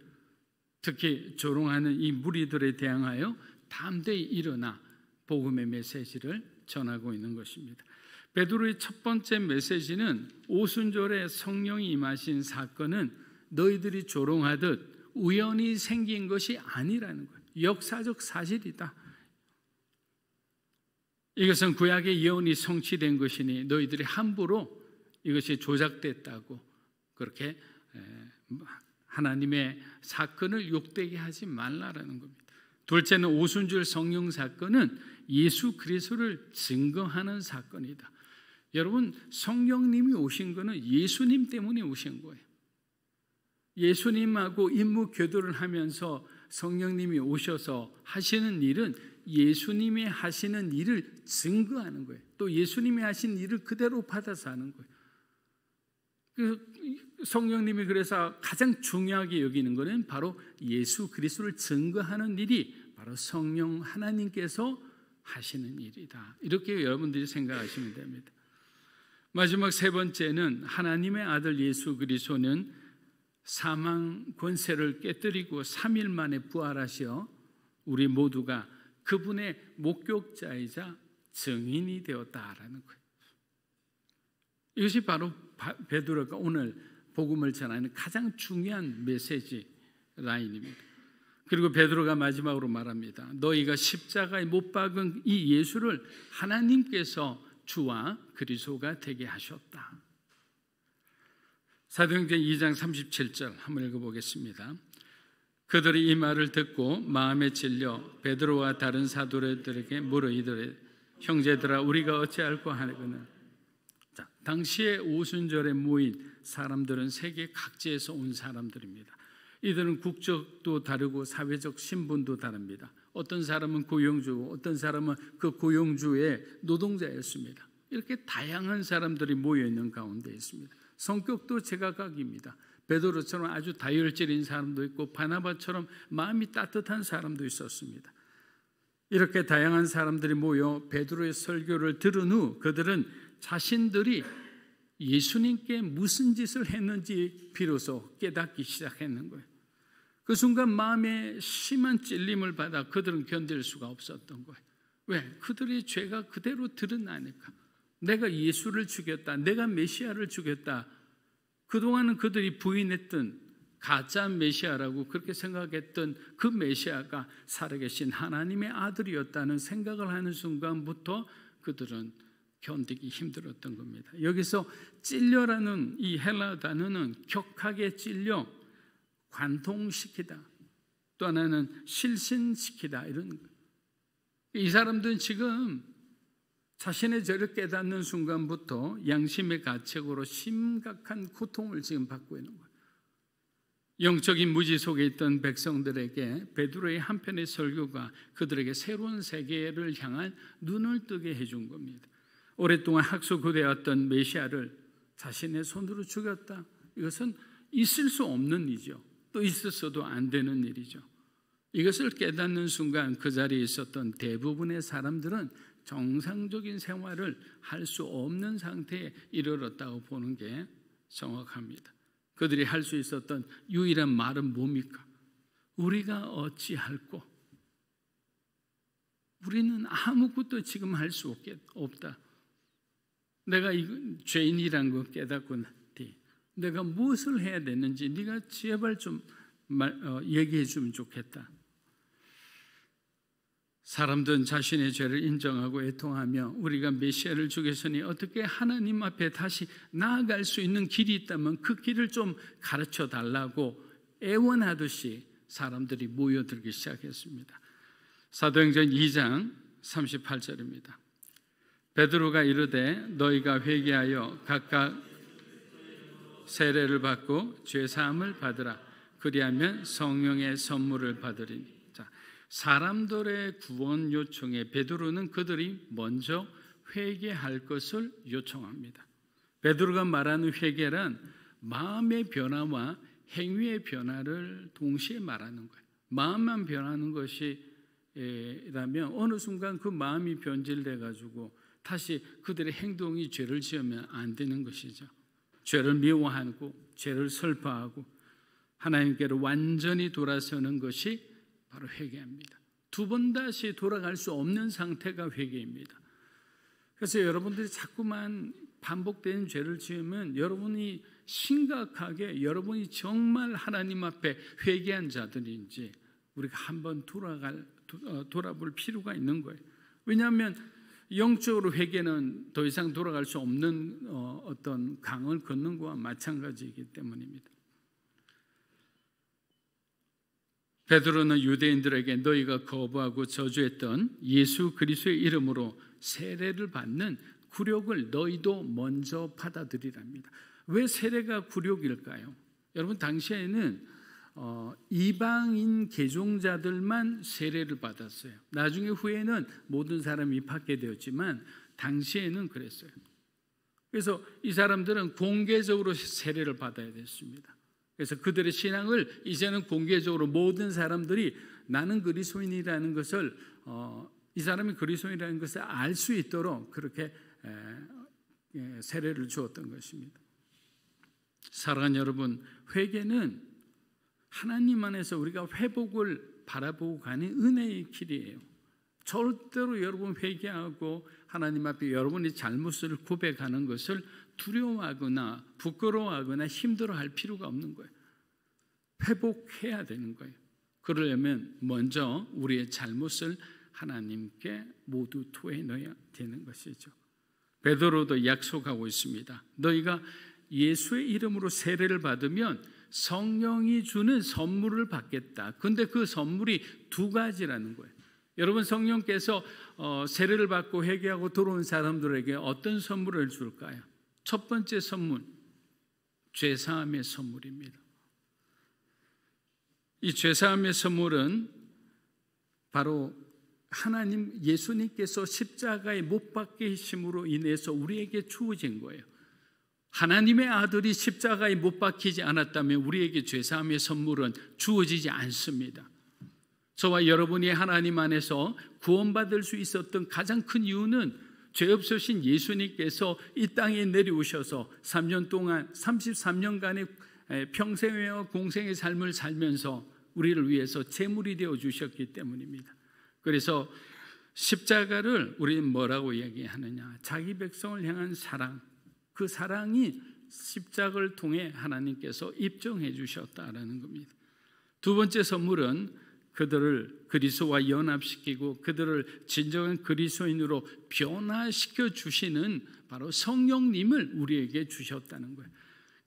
특히 조롱하는 이 무리들에 대항하여 담대히 일어나 복음의 메시지를 전하고 있는 것입니다. 베드로의 첫 번째 메시지는 오순절에 성령이 임하신 사건은 너희들이 조롱하듯 우연히 생긴 것이 아니라는 거예요. 역사적 사실이다. 이것은 구약의 예언이 성취된 것이니 너희들이 함부로 이것이 조작됐다고 그렇게 하나님의 사건을 욕되게 하지 말라라는 겁니다. 둘째는 오순절 성령 사건은 예수 그리스도를 증거하는 사건이다. 여러분, 성령님이 오신 것은 예수님 때문에 오신 거예요. 예수님하고 임무 교도를 하면서 성령님이 오셔서 하시는 일은 예수님이 하시는 일을 증거하는 거예요. 또 예수님이 하신 일을 그대로 받아서 하는 거예요. 성령님이 그래서 가장 중요하게 여기는 것은 바로 예수 그리스도를 증거하는 일이 바로 성령 하나님께서 하시는 일이다. 이렇게 여러분들이 생각하시면 됩니다. 마지막 세 번째는 하나님의 아들 예수 그리스도는 사망 권세를 깨뜨리고 3일 만에 부활하시어 우리 모두가 그분의 목격자이자 증인이 되었다라는 거예요. 이것이 바로 베드로가 오늘 복음을 전하는 가장 중요한 메시지 라인입니다. 그리고 베드로가 마지막으로 말합니다. 너희가 십자가에 못 박은 이 예수를 하나님께서 주와 그리스도가 되게 하셨다. 사도행전 2장 37절 한번 읽어보겠습니다. 그들이 이 말을 듣고 마음에 찔려 베드로와 다른 사도들에게 물어 이르되 형제들아 우리가 어찌할꼬 하거늘. 자, 당시에 오순절에 모인 사람들은 세계 각지에서 온 사람들입니다. 이들은 국적도 다르고 사회적 신분도 다릅니다. 어떤 사람은 고용주고 어떤 사람은 그 고용주의 노동자였습니다. 이렇게 다양한 사람들이 모여 있는 가운데 있습니다. 성격도 제각각입니다. 베드로처럼 아주 다혈질인 사람도 있고 바나바처럼 마음이 따뜻한 사람도 있었습니다. 이렇게 다양한 사람들이 모여 베드로의 설교를 들은 후 그들은 자신들이 예수님께 무슨 짓을 했는지 비로소 깨닫기 시작했는 거예요. 그 순간 마음에 심한 찔림을 받아 그들은 견딜 수가 없었던 거예요. 왜? 그들의 죄가 그대로 드러나니까. 내가 예수를 죽였다, 내가 메시아를 죽였다. 그동안은 그들이 부인했던 가짜 메시아라고 그렇게 생각했던 그 메시아가 살아계신 하나님의 아들이었다는 생각을 하는 순간부터 그들은 견디기 힘들었던 겁니다. 여기서 찔려라는 이 헬라 단어는 격하게 찔려 관통시키다, 또 하나는 실신시키다, 이런 거예요. 이 사람들은 지금 자신의 죄를 깨닫는 순간부터 양심의 가책으로 심각한 고통을 지금 받고 있는 거예요. 영적인 무지 속에 있던 백성들에게 베드로의 한편의 설교가 그들에게 새로운 세계를 향한 눈을 뜨게 해준 겁니다. 오랫동안 학수고대였던 메시아를 자신의 손으로 죽였다. 이것은 있을 수 없는 일이죠. 또 있었어도 안 되는 일이죠. 이것을 깨닫는 순간 그 자리에 있었던 대부분의 사람들은 정상적인 생활을 할 수 없는 상태에 이르렀다고 보는 게 정확합니다. 그들이 할 수 있었던 유일한 말은 뭡니까? 우리가 어찌할꼬? 우리는 아무것도 지금 할 수 없다. 내가 죄인이란 거 깨닫고 나니 내가 무엇을 해야 되는지 네가 제발 좀 얘기해 주면 좋겠다. 사람들은 자신의 죄를 인정하고 애통하며 우리가 메시아를 죽였으니 어떻게 하나님 앞에 다시 나아갈 수 있는 길이 있다면 그 길을 좀 가르쳐 달라고 애원하듯이 사람들이 모여들기 시작했습니다. 사도행전 2장 38절입니다. 베드로가 이르되 너희가 회개하여 각각 세례를 받고 죄사함을 받으라. 그리하면 성령의 선물을 받으리니. 자, 사람들의 구원 요청에 베드로는 그들이 먼저 회개할 것을 요청합니다. 베드로가 말하는 회개란 마음의 변화와 행위의 변화를 동시에 말하는 거예요. 마음만 변하는 것이라면 어느 순간 그 마음이 변질돼 가지고 다시 그들의 행동이 죄를 지으면 안 되는 것이죠. 죄를 미워하고 죄를 슬퍼하고 하나님께로 완전히 돌아서는 것이 바로 회개입니다. 두 번 다시 돌아갈 수 없는 상태가 회개입니다. 그래서 여러분들이 자꾸만 반복되는 죄를 지으면 여러분이 심각하게 여러분이 정말 하나님 앞에 회개한 자들인지 우리가 한번 돌아볼 필요가 있는 거예요. 왜냐하면 영적으로 회개는 더 이상 돌아갈 수 없는 어떤 강을 걷는 것과 마찬가지이기 때문입니다. 베드로는 유대인들에게 너희가 거부하고 저주했던 예수 그리스도의 이름으로 세례를 받는 굴욕을 너희도 먼저 받아들이랍니다. 왜 세례가 굴욕일까요? 여러분, 당시에는 이방인 개종자들만 세례를 받았어요. 나중에 후에는 모든 사람이 받게 되었지만 당시에는 그랬어요. 그래서 이 사람들은 공개적으로 세례를 받아야 됐습니다. 그래서 그들의 신앙을 이제는 공개적으로 모든 사람들이 나는 그리스도인이라는 것을 이 사람이 그리스도인이라는 것을 알 수 있도록 그렇게 세례를 주었던 것입니다. 사랑하는 여러분, 회개는 하나님 안에서 우리가 회복을 바라보고 가는 은혜의 길이에요. 절대로 여러분 회개하고 하나님 앞에 여러분의 잘못을 고백하는 것을 두려워하거나 부끄러워하거나 힘들어할 필요가 없는 거예요. 회복해야 되는 거예요. 그러려면 먼저 우리의 잘못을 하나님께 모두 토해 넣어야 되는 것이죠. 베드로도 약속하고 있습니다. 너희가 예수의 이름으로 세례를 받으면 성령이 주는 선물을 받겠다. 그런데 그 선물이 두 가지라는 거예요. 여러분, 성령께서 세례를 받고 회개하고 들어온 사람들에게 어떤 선물을 줄까요? 첫 번째 선물, 죄사함의 선물입니다. 이 죄사함의 선물은 바로 하나님 예수님께서 십자가에 못 박히심으로 인해서 우리에게 주어진 거예요. 하나님의 아들이 십자가에 못 박히지 않았다면 우리에게 죄사함의 선물은 주어지지 않습니다. 저와 여러분이 하나님 안에서 구원받을 수 있었던 가장 큰 이유는 죄 없으신 예수님께서 이 땅에 내려오셔서 3년 동안 33년간의 평생의 공생의 삶을 살면서 우리를 위해서 제물이 되어 주셨기 때문입니다. 그래서 십자가를 우리는 뭐라고 얘기하느냐? 자기 백성을 향한 사랑, 그 사랑이 십자가를 통해 하나님께서 입증해 주셨다라는 겁니다. 두 번째 선물은 그들을 그리스도와 연합시키고 그들을 진정한 그리스도인으로 변화시켜 주시는 바로 성령님을 우리에게 주셨다는 거예요.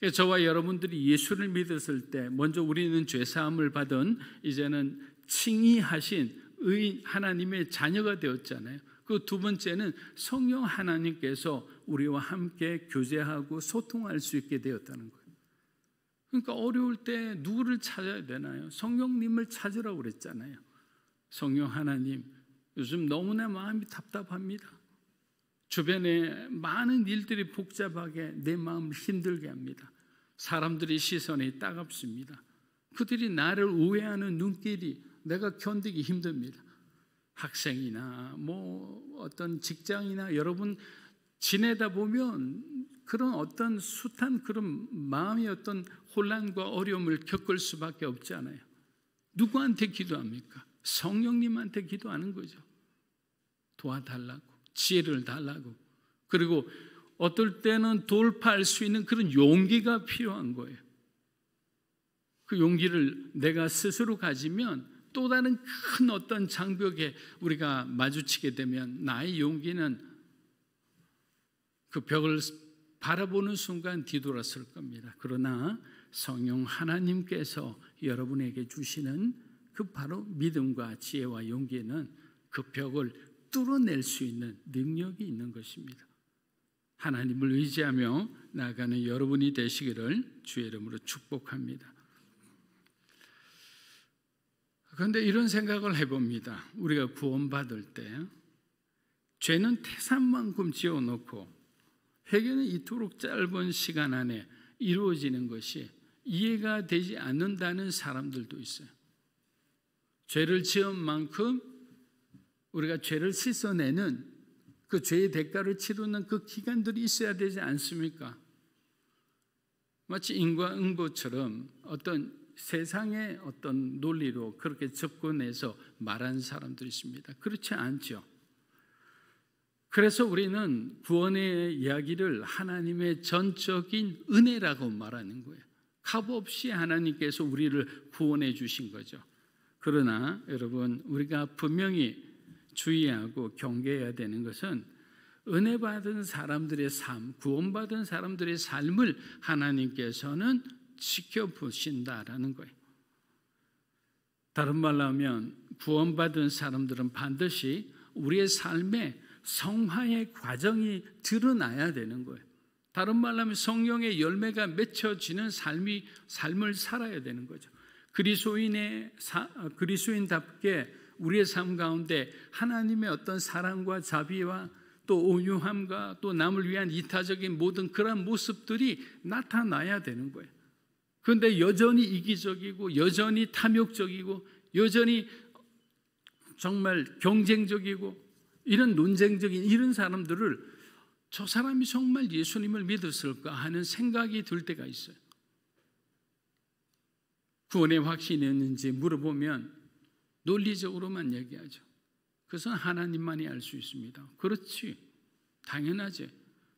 그래서 저와 여러분들이 예수를 믿었을 때 먼저 우리는 죄사함을 받은 이제는 칭의하신 의인 하나님의 자녀가 되었잖아요. 그 두 번째는 성령 하나님께서 우리와 함께 교제하고 소통할 수 있게 되었다는 거예요. 그러니까 어려울 때 누구를 찾아야 되나요? 성령님을 찾으라고 그랬잖아요. 성령 하나님, 요즘 너무나 마음이 답답합니다. 주변에 많은 일들이 복잡하게 내 마음을 힘들게 합니다. 사람들의 시선이 따갑습니다. 그들이 나를 우회하는 눈길이 내가 견디기 힘듭니다. 학생이나 어떤 직장이나 여러분 지내다 보면 그런 어떤 숱한 그런 마음의 어떤 혼란과 어려움을 겪을 수밖에 없잖아요. 누구한테 기도합니까? 성령님한테 기도하는 거죠. 도와달라고, 지혜를 달라고. 그리고 어떨 때는 돌파할 수 있는 그런 용기가 필요한 거예요. 그 용기를 내가 스스로 가지면 또 다른 큰 어떤 장벽에 우리가 마주치게 되면 나의 용기는 그 벽을 바라보는 순간 뒤돌아설 겁니다. 그러나 성령 하나님께서 여러분에게 주시는 그 바로 믿음과 지혜와 용기는 그 벽을 뚫어낼 수 있는 능력이 있는 것입니다. 하나님을 의지하며 나아가는 여러분이 되시기를 주의 이름으로 축복합니다. 그런데 이런 생각을 해봅니다. 우리가 구원받을 때 죄는 태산만큼 지어놓고 회개는 이토록 짧은 시간 안에 이루어지는 것이 이해가 되지 않는다는 사람들도 있어요. 죄를 지은 만큼 우리가 죄를 씻어내는 그 죄의 대가를 치르는 그 기간들이 있어야 되지 않습니까? 마치 인과응보처럼 어떤 세상의 어떤 논리로 그렇게 접근해서 말하는 사람들이 있습니다. 그렇지 않죠. 그래서 우리는 구원의 이야기를 하나님의 전적인 은혜라고 말하는 거예요. 값없이 하나님께서 우리를 구원해 주신 거죠. 그러나 여러분, 우리가 분명히 주의하고 경계해야 되는 것은 은혜 받은 사람들의 삶, 구원받은 사람들의 삶을 하나님께서는 지켜보신다라는 거예요. 다른 말로 하면 구원받은 사람들은 반드시 우리의 삶에 성화의 과정이 드러나야 되는 거예요. 다른 말로 하면 성령의 열매가 맺혀지는 삶을 살아야 되는 거죠. 그리스도인답게 우리의 삶 가운데 하나님의 어떤 사랑과 자비와 또 온유함과 또 남을 위한 이타적인 모든 그런 모습들이 나타나야 되는 거예요. 그런데 여전히 이기적이고 여전히 탐욕적이고 여전히 정말 경쟁적이고 이런 논쟁적인 이런 사람들을 저 사람이 정말 예수님을 믿었을까 하는 생각이 들 때가 있어요. 구원의 확신이 있는지 물어보면 논리적으로만 얘기하죠. 그것은 하나님만이 알 수 있습니다. 그렇지, 당연하지.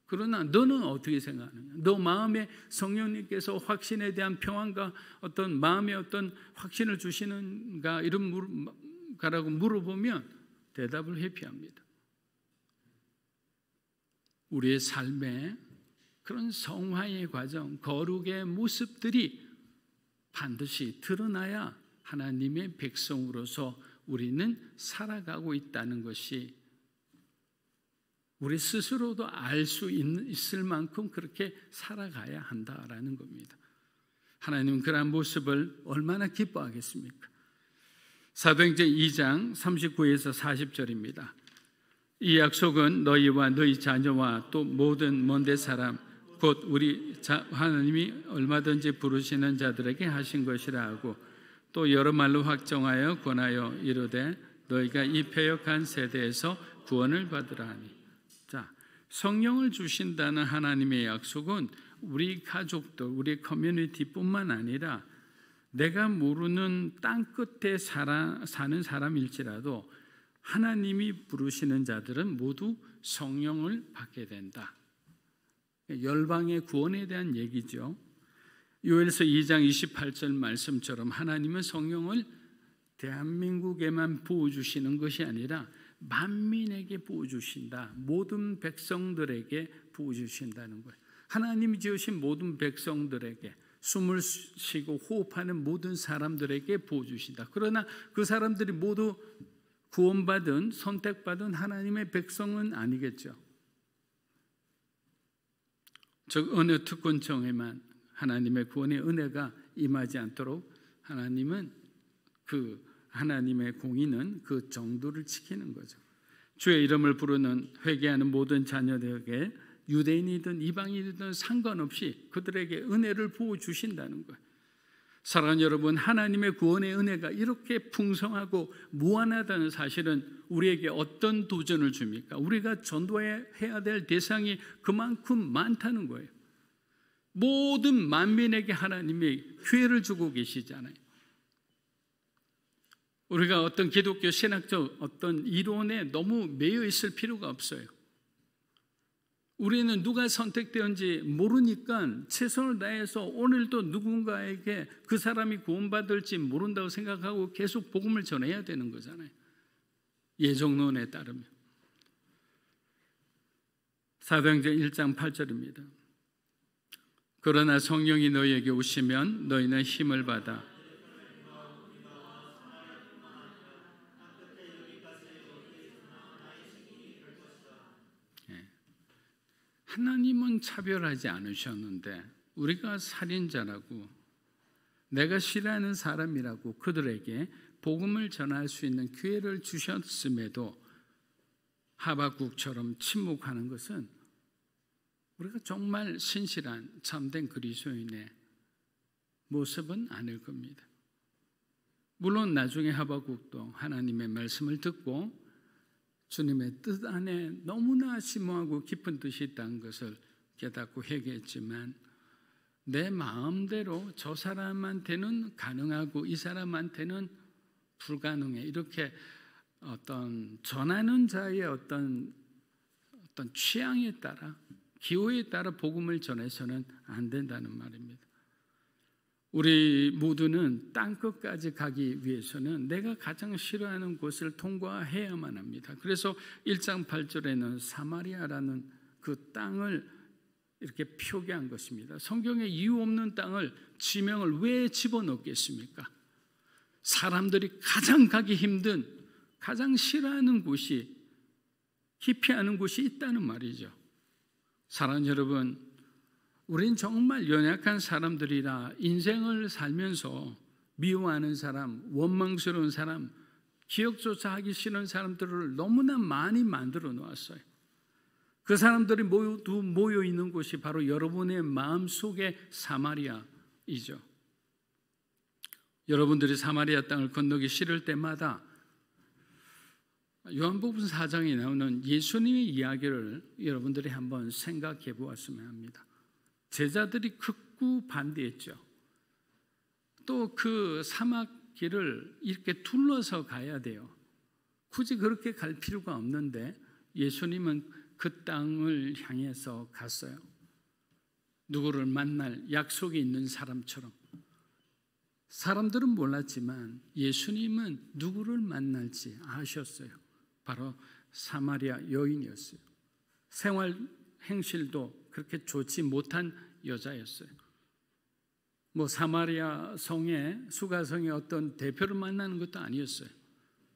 그러나 너는 어떻게 생각하느냐? 너 마음에 성령님께서 확신에 대한 평안과 어떤 마음의 어떤 확신을 주시는가 이런 가라고 물어보면 대답을 회피합니다. 우리의 삶에 그런 성화의 과정, 거룩의 모습들이 반드시 드러나야 하나님의 백성으로서 우리는 살아가고 있다는 것이 우리 스스로도 알 수 있을 만큼 그렇게 살아가야 한다라는 겁니다. 하나님은 그러한 모습을 얼마나 기뻐하겠습니까? 사도행전 2장 39에서 40절입니다. 이 약속은 너희와 너희 자녀와 또 모든 먼데 사람 곧 우리 하나님이 얼마든지 부르시는 자들에게 하신 것이라 하고 또 여러 말로 확정하여 권하여 이르되 너희가 이 패역한 세대에서 구원을 받으라 하니. 자, 성령을 주신다는 하나님의 약속은 우리 가족들, 우리 커뮤니티뿐만 아니라 내가 모르는 땅 끝에 사는 사람일지라도 하나님이 부르시는 자들은 모두 성령을 받게 된다. 열방의 구원에 대한 얘기죠. 요엘서 2장 28절 말씀처럼 하나님은 성령을 대한민국에만 부어주시는 것이 아니라 만민에게 부어주신다. 모든 백성들에게 부어주신다는 거예요. 하나님이 지으신 모든 백성들에게 숨을 쉬고 호흡하는 모든 사람들에게 부어주신다. 그러나 그 사람들이 모두 구원받은 선택받은 하나님의 백성은 아니겠죠. 즉 어느 특권층에만 하나님의 구원의 은혜가 임하지 않도록 하나님은 그 하나님의 공의는 그 정도를 지키는 거죠. 주의 이름을 부르는 회개하는 모든 자녀들에게 유대인이든 이방인이든 상관없이 그들에게 은혜를 부어주신다는 거예요. 사랑하는 여러분, 하나님의 구원의 은혜가 이렇게 풍성하고 무한하다는 사실은 우리에게 어떤 도전을 줍니까? 우리가 전도해야 될 대상이 그만큼 많다는 거예요. 모든 만민에게 하나님이 기회를 주고 계시잖아요. 우리가 어떤 기독교 신학적 어떤 이론에 너무 매여 있을 필요가 없어요. 우리는 누가 선택되었는지 모르니까 최선을 다해서 오늘도 누군가에게 그 사람이 구원받을지 모른다고 생각하고 계속 복음을 전해야 되는 거잖아요. 예정론에 따르면. 사도행전 1장 8절입니다. 그러나 성령이 너희에게 오시면 너희는 힘을 받아 하나님은 차별하지 않으셨는데 우리가 살인자라고 내가 싫어하는 사람이라고 그들에게 복음을 전할 수 있는 기회를 주셨음에도 하박국처럼 침묵하는 것은 우리가 정말 신실한 참된 그리스도인의 모습은 아닐 겁니다. 물론 나중에 하박국도 하나님의 말씀을 듣고 주님의 뜻 안에 너무나 심오하고 깊은 뜻이 있다는 것을 깨닫고 회개했지만 내 마음대로 저 사람한테는 가능하고 이 사람한테는 불가능해, 이렇게 어떤 전하는 자의 어떤 취향에 따라 기호에 따라 복음을 전해서는 안 된다는 말입니다. 우리 모두는 땅끝까지 가기 위해서는 내가 가장 싫어하는 곳을 통과해야만 합니다. 그래서 1장 8절에는 사마리아라는 그 땅을 이렇게 표기한 것입니다. 성경에 이유 없는 땅을 지명을 왜 집어넣겠습니까? 사람들이 가장 가기 힘든, 가장 싫어하는 곳이, 기피하는 곳이 있다는 말이죠. 사랑하는 여러분, 우린 정말 연약한 사람들이라 인생을 살면서 미워하는 사람, 원망스러운 사람, 기억조차 하기 싫은 사람들을 너무나 많이 만들어 놓았어요. 그 사람들이 모두 모여 있는 곳이 바로 여러분의 마음속의 사마리아이죠. 여러분들이 사마리아 땅을 건너기 싫을 때마다 요한복음 4장에 나오는 예수님의 이야기를 여러분들이 한번 생각해 보았으면 합니다. 제자들이 극구 반대했죠. 또 그 사막길을 이렇게 둘러서 가야 돼요. 굳이 그렇게 갈 필요가 없는데 예수님은 그 땅을 향해서 갔어요. 누구를 만날 약속이 있는 사람처럼. 사람들은 몰랐지만 예수님은 누구를 만날지 아셨어요. 바로 사마리아 여인이었어요. 생활 행실도 그렇게 좋지 못한 여자였어요. 사마리아 성의 수가성의 어떤 대표를 만나는 것도 아니었어요.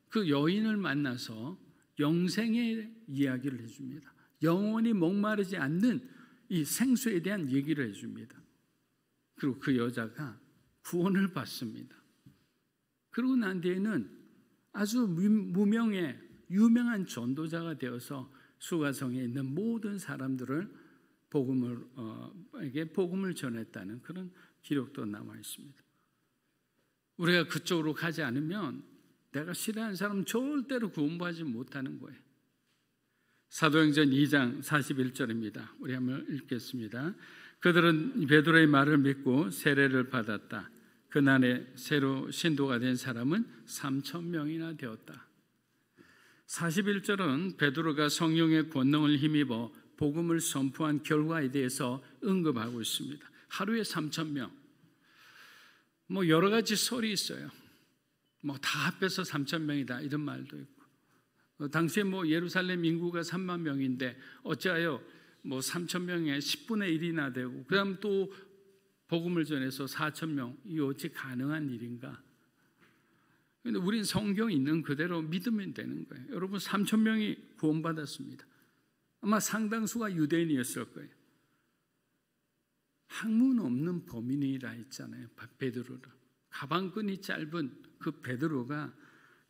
그 여인을 만나서 영생의 이야기를 해줍니다. 영원히 목마르지 않는 이 생수에 대한 얘기를 해줍니다. 그리고 그 여자가 구원을 받습니다. 그러고 난 뒤에는 아주 무명의 유명한 전도자가 되어서 수가성에 있는 모든 사람들을 복음을 전했다는 그런 기록도 남아 있습니다. 우리가 그쪽으로 가지 않으면 내가 싫어하는 사람 절대로 구원받지 못하는 거예요. 사도행전 2장 41절입니다. 우리 한번 읽겠습니다. 그들은 베드로의 말을 믿고 세례를 받았다. 그날에 새로 신도가 된 사람은 3,000명이나 되었다. 41절은 베드로가 성령의 권능을 힘입어 복음을 선포한 결과에 대해서 언급하고 있습니다. 하루에 3,000명. 여러 가지 설이 있어요. 다 합해서 3,000명이다 이런 말도 있고. 당시에 예루살렘 인구가 3만 명인데 어찌하여 3,000명에 10분의 1이나 되고 그다음 또 복음을 전해서 4,000명. 이 어찌 가능한 일인가? 근데 우린 성경 있는 그대로 믿으면 되는 거예요. 여러분 3,000명이 구원받았습니다. 아마 상당수가 유대인이었을 거예요. 학문 없는 범인이라 했잖아요. 베드로를. 가방끈이 짧은 그 베드로가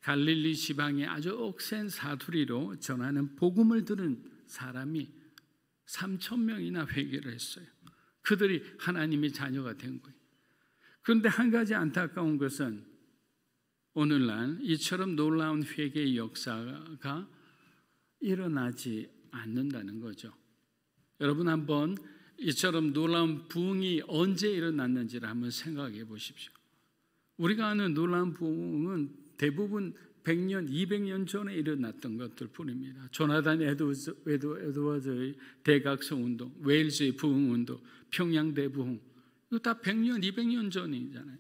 갈릴리 지방의 아주 억센 사투리로 전하는 복음을 들은 사람이 3,000명이나 회개를 했어요. 그들이 하나님의 자녀가 된 거예요. 그런데 한 가지 안타까운 것은 오늘날 이처럼 놀라운 회개의 역사가 일어나지 않는다는 거죠. 여러분 한번 이처럼 놀라운 부흥이 언제 일어났는지를 한번 생각해 보십시오. 우리가 아는 놀라운 부흥은 대부분 100년, 200년 전에 일어났던 것들 뿐입니다. 조나단 에드워즈의 대각성 운동, 웨일즈의 부흥 운동, 평양 대부흥, 이거 다 100년, 200년 전이잖아요.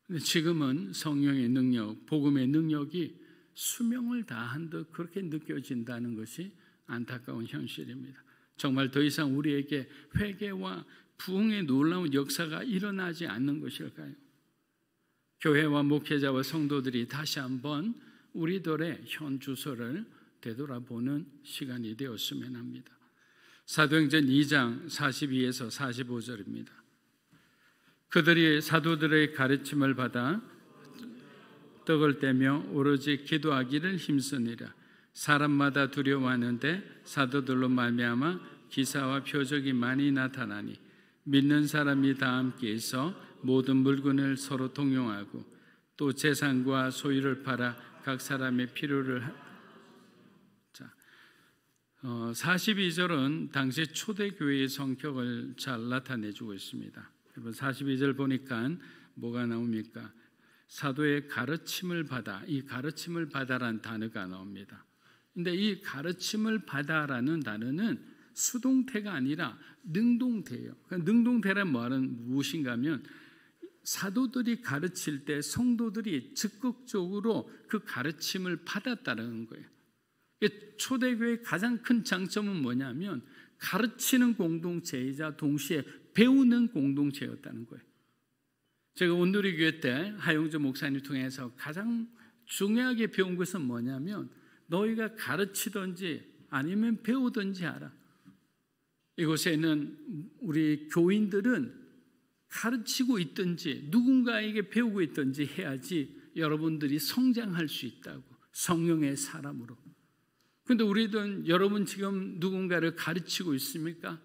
근데 지금은 성령의 능력, 복음의 능력이 수명을 다한 듯 그렇게 느껴진다는 것이 안타까운 현실입니다. 정말 더 이상 우리에게 회개와 부흥의 놀라운 역사가 일어나지 않는 것일까요? 교회와 목회자와 성도들이 다시 한번 우리들의 현 주소를 되돌아보는 시간이 되었으면 합니다. 사도행전 2장 42에서 45절입니다. 그들이 사도들의 가르침을 받아 떡을 떼며 오로지 기도하기를 힘쓰니라. 사람마다 두려워하는데 사도들로 말미암아 기사와 표적이 많이 나타나니 믿는 사람이 다 함께해서 모든 물건을 서로 동용하고 또 재산과 소유를 팔아 각 사람의 필요를 42절은 당시 초대교회의 성격을 잘 나타내주고 있습니다. 42절 보니까 뭐가 나옵니까? 사도의 가르침을 받아, 이 가르침을 받아라는 단어가 나옵니다. 근데 이 가르침을 받아라는 단어는 수동태가 아니라 능동태예요. 능동태란 말은 무엇인가 하면 사도들이 가르칠 때 성도들이 적극적으로 그 가르침을 받았다는 거예요. 초대교회의 가장 큰 장점은 뭐냐면 가르치는 공동체이자 동시에 배우는 공동체였다는 거예요. 제가 온누리 교회 때 하용조 목사님 통해서 가장 중요하게 배운 것은 뭐냐면 너희가 가르치든지 아니면 배우든지 하라. 이곳에 있는 우리 교인들은 가르치고 있든지 누군가에게 배우고 있든지 해야지 여러분들이 성장할 수 있다고, 성령의 사람으로. 그런데 우리는 여러분 지금 누군가를 가르치고 있습니까?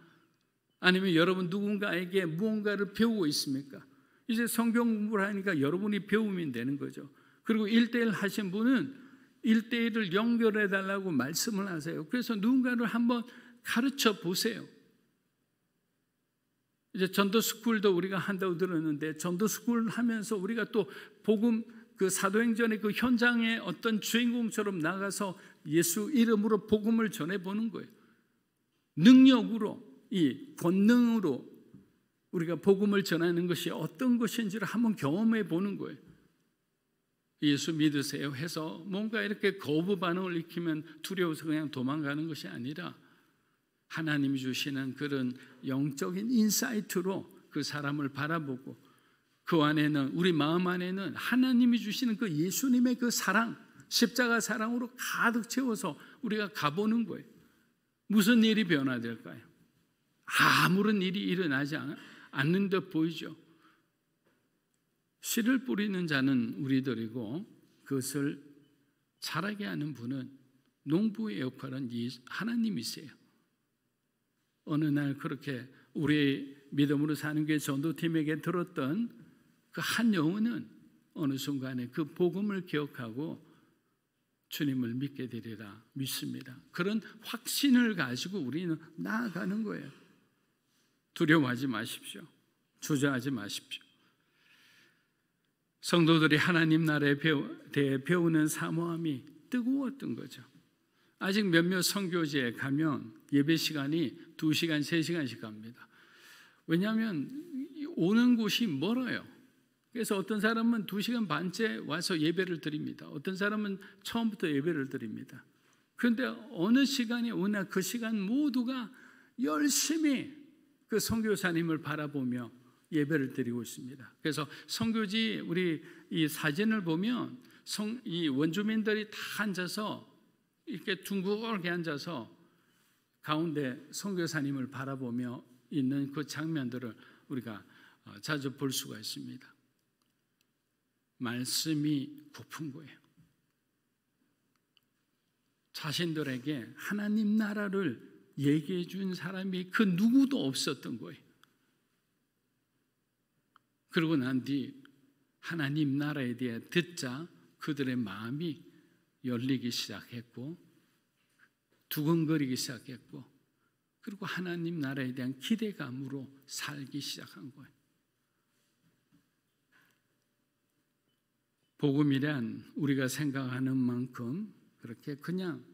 아니면 여러분 누군가에게 무언가를 배우고 있습니까? 이제 성경 공부를 하니까 여러분이 배우면 되는 거죠. 그리고 1:1 하신 분은 1:1을 연결해 달라고 말씀을 하세요. 그래서 누군가를 한번 가르쳐 보세요. 이제 전도스쿨도 우리가 한다고 들었는데 전도스쿨 하면서 우리가 또 복음 그 사도행전의 그 현장에 어떤 주인공처럼 나가서 예수 이름으로 복음을 전해보는 거예요. 능력으로, 이 권능으로 우리가 복음을 전하는 것이 어떤 것인지를 한번 경험해 보는 거예요. 예수 믿으세요 해서 뭔가 이렇게 거부 반응을 일으키면 두려워서 그냥 도망가는 것이 아니라 하나님이 주시는 그런 영적인 인사이트로 그 사람을 바라보고 그 안에는, 우리 마음 안에는 하나님이 주시는 그 예수님의 그 사랑, 십자가 사랑으로 가득 채워서 우리가 가보는 거예요. 무슨 일이 변화될까요? 아무런 일이 일어나지 않는 듯 보이죠. 씨를 뿌리는 자는 우리들이고 그것을 자라게 하는 분은 농부의 역할은 하나님이세요. 어느 날 그렇게 우리의 믿음으로 사는 교회 전도팀에게 들었던 그 한 영혼은 어느 순간에 그 복음을 기억하고 주님을 믿게 되리라 믿습니다. 그런 확신을 가지고 우리는 나아가는 거예요. 두려워하지 마십시오. 주저하지 마십시오. 성도들이 하나님 나라에 대해 배우는 사모함이 뜨거웠던 거죠. 아직 몇몇 선교지에 가면 예배 시간이 2시간, 3시간씩 갑니다. 왜냐하면 오는 곳이 멀어요. 그래서 어떤 사람은 2시간 반째 와서 예배를 드립니다. 어떤 사람은 처음부터 예배를 드립니다. 그런데 어느 시간이 오나 그 시간 모두가 열심히 그 선교사님을 바라보며 예배를 드리고 있습니다. 그래서 선교지 우리 이 사진을 보면 이 원주민들이 다 앉아서 이렇게 둥글게 앉아서 가운데 선교사님을 바라보며 있는 그 장면들을 우리가 자주 볼 수가 있습니다. 말씀이 고픈 거예요. 자신들에게 하나님 나라를 얘기해 준 사람이 그 누구도 없었던 거예요. 그러고 난 뒤 하나님 나라에 대해 듣자 그들의 마음이 열리기 시작했고 두근거리기 시작했고 그리고 하나님 나라에 대한 기대감으로 살기 시작한 거예요. 복음이란 우리가 생각하는 만큼 그렇게 그냥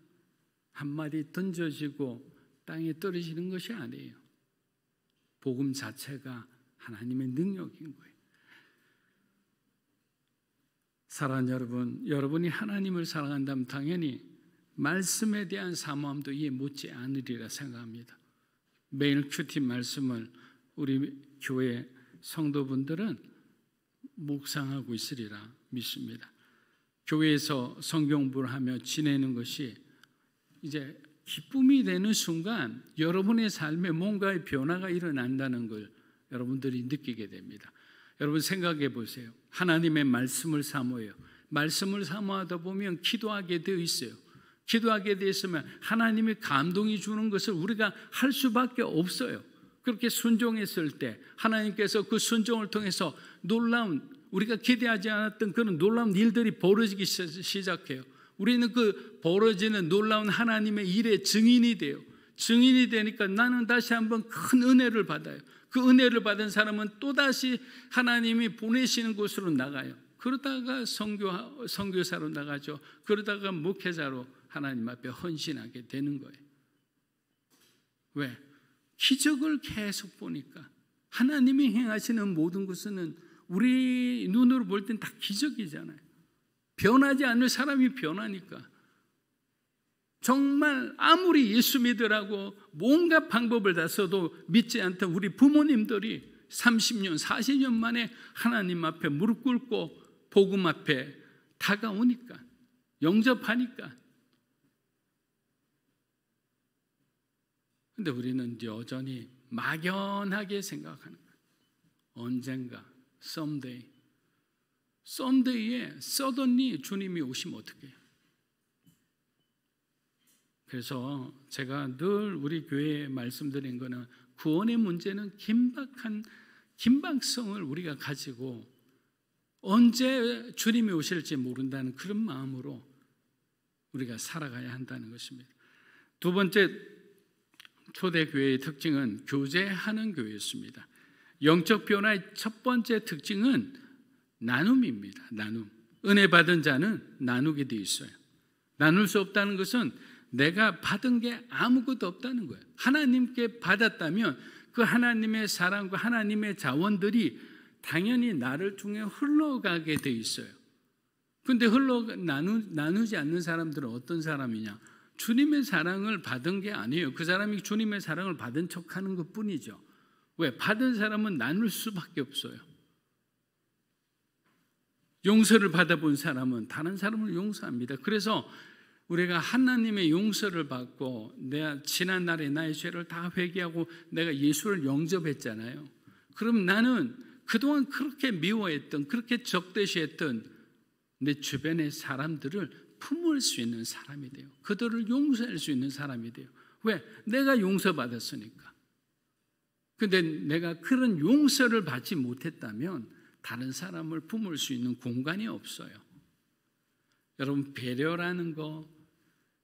한마디 던져지고 땅에 떨어지는 것이 아니에요. 복음 자체가 하나님의 능력인 거예요. 사랑하는 여러분, 여러분이 하나님을 사랑한다면 당연히 말씀에 대한 사모함도 이에 못지 않으리라 생각합니다. 매일 큐티 말씀을 우리 교회 성도분들은 묵상하고 있으리라 믿습니다. 교회에서 성경부를 하며 지내는 것이 이제 기쁨이 되는 순간 여러분의 삶에 뭔가의 변화가 일어난다는 걸 여러분들이 느끼게 됩니다. 여러분 생각해 보세요. 하나님의 말씀을 사모해요. 말씀을 사모하다 보면 기도하게 되어 있어요. 기도하게 되어 있으면 하나님의 감동이 주는 것을 우리가 할 수밖에 없어요. 그렇게 순종했을 때 하나님께서 그 순종을 통해서 놀라운, 우리가 기대하지 않았던 그런 놀라운 일들이 벌어지기 시작해요. 우리는 그 벌어지는 놀라운 하나님의 일의 증인이 돼요. 증인이 되니까 나는 다시 한번 큰 은혜를 받아요. 그 은혜를 받은 사람은 또다시 하나님이 보내시는 곳으로 나가요. 그러다가 선교사로 나가죠. 그러다가 목회자로 하나님 앞에 헌신하게 되는 거예요. 왜? 기적을 계속 보니까 하나님이 행하시는 모든 것은 우리 눈으로 볼 땐 다 기적이잖아요. 변하지 않을 사람이 변하니까. 정말 아무리 예수 믿으라고 뭔가 방법을 다 써도 믿지 않던 우리 부모님들이 30년, 40년 만에 하나님 앞에 무릎 꿇고 복음 앞에 다가오니까, 영접하니까. 근데 우리는 여전히 막연하게 생각하는 거예요. 언젠가, 썸데이에 suddenly 주님이 오시면 어떡해요? 그래서 제가 늘 우리 교회에 말씀드린 거는 구원의 문제는 긴박성을 우리가 가지고 언제 주님이 오실지 모른다는 그런 마음으로 우리가 살아가야 한다는 것입니다. 두 번째 초대교회의 특징은 교제하는 교회였습니다. 영적 변화의 첫 번째 특징은 나눔입니다. 나눔. 은혜 받은 자는 나누게 되어 있어요. 나눌 수 없다는 것은 내가 받은 게 아무것도 없다는 거예요. 하나님께 받았다면 그 하나님의 사랑과 하나님의 자원들이 당연히 나를 통해 흘러가게 돼 있어요. 그런데 나누지 않는 사람들은 어떤 사람이냐? 주님의 사랑을 받은 게 아니에요. 그 사람이 주님의 사랑을 받은 척하는 것뿐이죠. 왜? 받은 사람은 나눌 수밖에 없어요. 용서를 받아본 사람은 다른 사람을 용서합니다. 그래서 우리가 하나님의 용서를 받고 내가 지난날에 나의 죄를 다 회개하고 내가 예수를 영접했잖아요. 그럼 나는 그동안 그렇게 미워했던, 그렇게 적대시했던 내 주변의 사람들을 품을 수 있는 사람이 돼요. 그들을 용서할 수 있는 사람이 돼요. 왜? 내가 용서받았으니까. 근데 내가 그런 용서를 받지 못했다면 다른 사람을 품을 수 있는 공간이 없어요. 여러분, 배려라는 거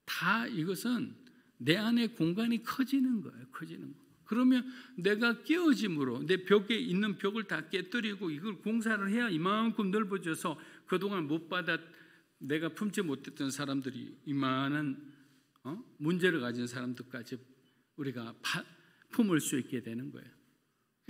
다 이것은 내 안에 공간이 커지는 거예요. 커지는 거. 그러면 내가 깨어짐으로 내 벽에 있는 벽을 다 깨뜨리고 이걸 공사를 해야 이만큼 넓어져서 그동안 못 받아 내가 품지 못했던 사람들이 이만한 문제를 가진 사람들까지 우리가 품을 수 있게 되는 거예요.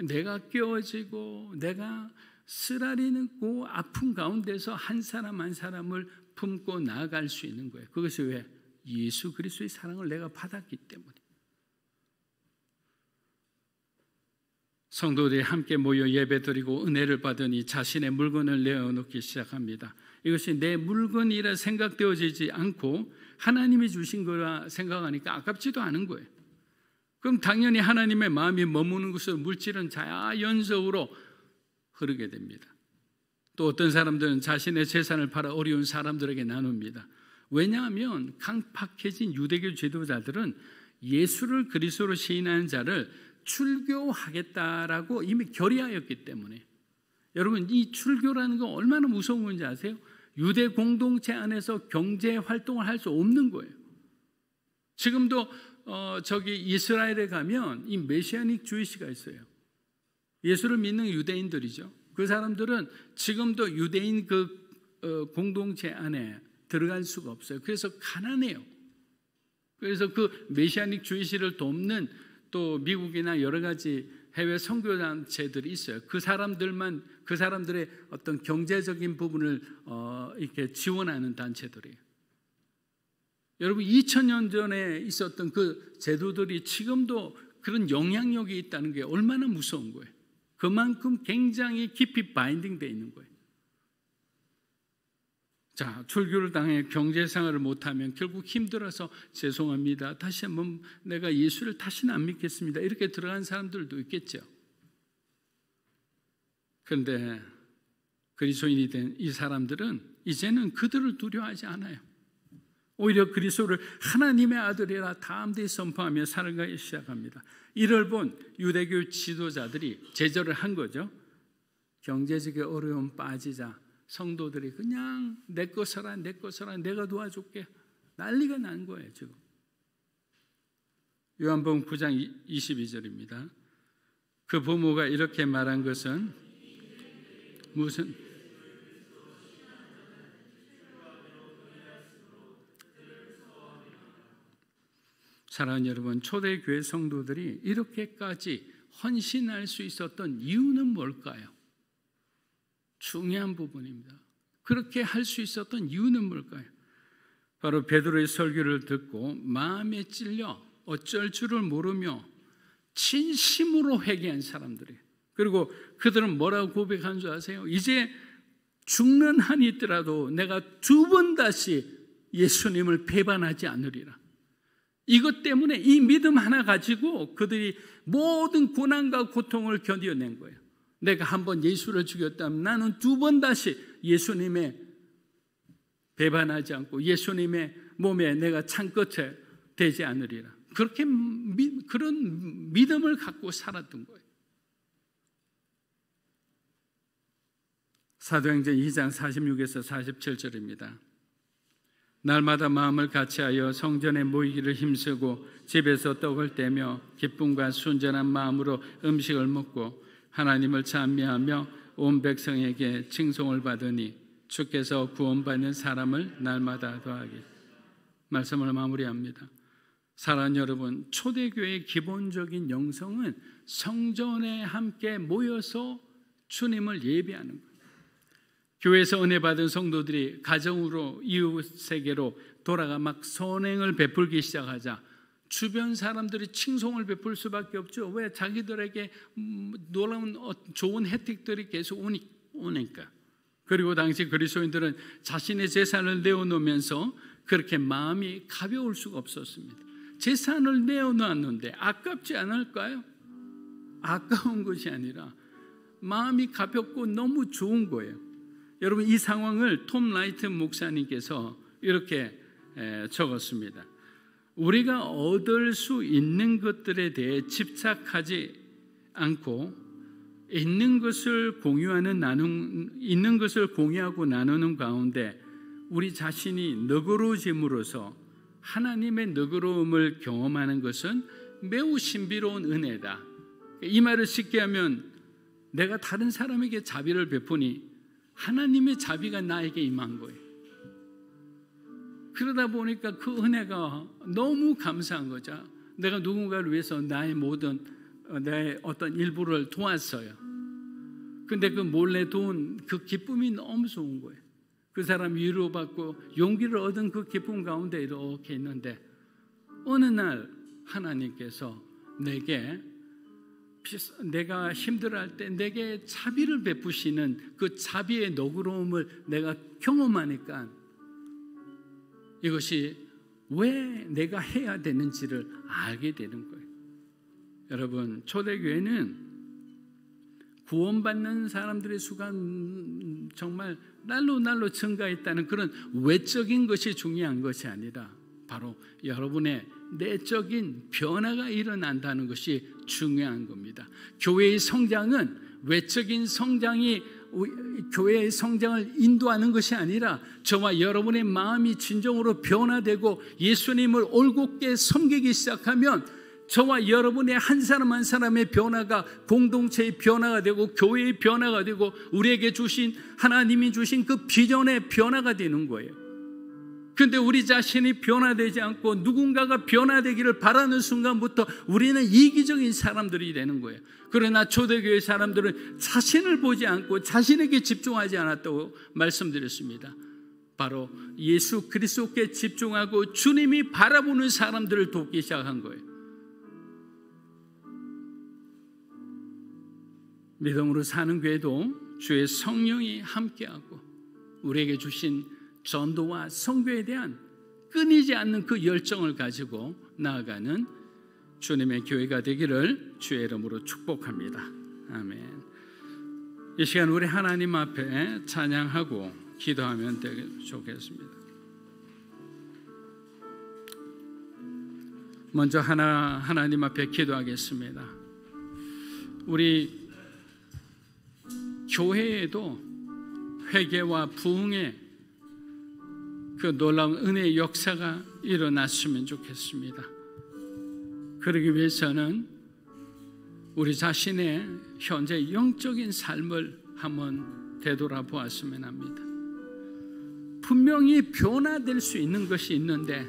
내가 깨어지고 내가 쓰라리는 그 아픔 가운데서 한 사람 한 사람을 품고 나아갈 수 있는 거예요. 그것이 왜? 예수 그리스도의 사랑을 내가 받았기 때문에. 성도들이 함께 모여 예배드리고 은혜를 받으니 자신의 물건을 내어놓기 시작합니다. 이것이 내 물건이라 생각되어지지 않고 하나님이 주신 거라 생각하니까 아깝지도 않은 거예요. 그럼 당연히 하나님의 마음이 머무는 곳으로 물질은 자연적으로 흐르게 됩니다. 또 어떤 사람들은 자신의 재산을 팔아 어려운 사람들에게 나눕니다. 왜냐하면 강팍해진 유대교 지도자들은 예수를 그리스도로 시인하는 자를 출교하겠다라고 이미 결의하였기 때문에. 여러분, 이 출교라는 건 얼마나 무서운 건지 아세요? 유대 공동체 안에서 경제 활동을 할 수 없는 거예요. 지금도 저기 이스라엘에 가면 이 메시아닉 주이시가 있어요. 예수를 믿는 유대인들이죠. 그 사람들은 지금도 유대인 그 공동체 안에 들어갈 수가 없어요. 그래서 가난해요. 그래서 그 메시아닉 주의시를 돕는 또 미국이나 여러 가지 해외 선교단체들이 있어요. 그 사람들의 어떤 경제적인 부분을 이렇게 지원하는 단체들이에요. 여러분 2000년 전에 있었던 그 제도들이 지금도 그런 영향력이 있다는 게 얼마나 무서운 거예요. 그만큼 굉장히 깊이 바인딩되어 있는 거예요. 자, 출교를 당해 경제생활을 못하면 결국 힘들어서 죄송합니다. 다시 한번 내가 예수를 다시는 안 믿겠습니다. 이렇게 들어간 사람들도 있겠죠. 그런데 그리스도인이 된 이 사람들은 이제는 그들을 두려워하지 않아요. 오히려 그리스도를 하나님의 아들이라 담대히 선포하며 살아가기 시작합니다. 이를 본 유대교 지도자들이 제절을 한 거죠. 경제적인 어려움 빠지자 성도들이 그냥 내 거 써라 내가 도와줄게 난리가 난 거예요. 지금 요한복음 9장 22절입니다. 그 부모가 이렇게 말한 것은 무슨 사랑하는 여러분, 초대교회 성도들이 이렇게까지 헌신할 수 있었던 이유는 뭘까요? 중요한 부분입니다. 그렇게 할 수 있었던 이유는 뭘까요? 바로 베드로의 설교를 듣고 마음에 찔려 어쩔 줄을 모르며 진심으로 회개한 사람들이, 그리고 그들은 뭐라고 고백한 줄 아세요? 이제 죽는 한이 있더라도 내가 2번 다시 예수님을 배반하지 않으리라. 이것 때문에 이 믿음 하나 가지고 그들이 모든 고난과 고통을 견뎌낸 거예요. 내가 한번 예수를 죽였다면 나는 2번 다시 예수님의 배반하지 않고 예수님의 몸에 내가 창끝에 되지 않으리라. 그렇게 그런 믿음을 갖고 살았던 거예요. 사도행전 2장 46에서 47절입니다. 날마다 마음을 같이하여 성전에 모이기를 힘쓰고 집에서 떡을 떼며 기쁨과 순전한 마음으로 음식을 먹고 하나님을 찬미하며 온 백성에게 칭송을 받으니 주께서 구원받는 사람을 날마다 더하기. 말씀을 마무리합니다. 사랑하는 여러분, 초대교회의 기본적인 영성은 성전에 함께 모여서 주님을 예배하는 거예요. 교회에서 은혜 받은 성도들이 가정으로 이웃에게로 돌아가 막 선행을 베풀기 시작하자 주변 사람들이 칭송을 베풀 수밖에 없죠. 왜? 자기들에게 놀라운 좋은 혜택들이 계속 오니까. 그리고 당시 그리스도인들은 자신의 재산을 내어놓으면서 그렇게 마음이 가벼울 수가 없었습니다. 재산을 내어놓았는데 아깝지 않을까요? 아까운 것이 아니라 마음이 가볍고 너무 좋은 거예요. 여러분, 이 상황을 톰 라이트 목사님께서 이렇게 적었습니다. 우리가 얻을 수 있는 것들에 대해 집착하지 않고 있는 것을 공유하고 나누는 가운데 우리 자신이 너그러워짐으로써 하나님의 너그러움을 경험하는 것은 매우 신비로운 은혜다. 이 말을 쉽게 하면 내가 다른 사람에게 자비를 베푸니 하나님의 자비가 나에게 임한 거예요. 그러다 보니까 그 은혜가 너무 감사한 거죠. 내가 누군가를 위해서 나의 어떤 일부를 도왔어요. 근데 그 몰래 도운 그 기쁨이 너무 좋은 거예요. 그 사람 위로받고 용기를 얻은 그 기쁨 가운데 이렇게 있는데 어느 날 하나님께서 내가 힘들어할 때 내게 자비를 베푸시는 그 자비의 너그러움을 내가 경험하니까 이것이 왜 내가 해야 되는지를 알게 되는 거예요. 여러분, 초대교회는 구원받는 사람들의 수가 정말 날로 증가했다는 그런 외적인 것이 중요한 것이 아니라 바로 여러분의 내적인 변화가 일어난다는 것이 중요한 겁니다. 교회의 성장은 외적인 성장이 교회의 성장을 인도하는 것이 아니라 저와 여러분의 마음이 진정으로 변화되고 예수님을 올곧게 섬기기 시작하면 저와 여러분의 한 사람 한 사람의 변화가 공동체의 변화가 되고 교회의 변화가 되고 우리에게 주신 하나님이 주신 그 비전의 변화가 되는 거예요. 그런데 우리 자신이 변화되지 않고 누군가가 변화되기를 바라는 순간부터 우리는 이기적인 사람들이 되는 거예요. 그러나 초대교회 사람들은 자신을 보지 않고 자신에게 집중하지 않았다고 말씀드렸습니다. 바로 예수 그리스도께 집중하고 주님이 바라보는 사람들을 돕기 시작한 거예요. 믿음으로 사는 교회도 주의 성령이 함께하고 우리에게 주신 전도와 선교에 대한 끊이지 않는 그 열정을 가지고 나아가는 주님의 교회가 되기를 주의 이름으로 축복합니다. 아멘. 이 시간 우리 하나님 앞에 찬양하고 기도하면 좋겠습니다. 먼저 하나님 앞에 기도하겠습니다. 우리 교회에도 회개와 부흥의 그 놀라운 은혜의 역사가 일어났으면 좋겠습니다. 그러기 위해서는 우리 자신의 현재 영적인 삶을 한번 되돌아보았으면 합니다. 분명히 변화될 수 있는 것이 있는데,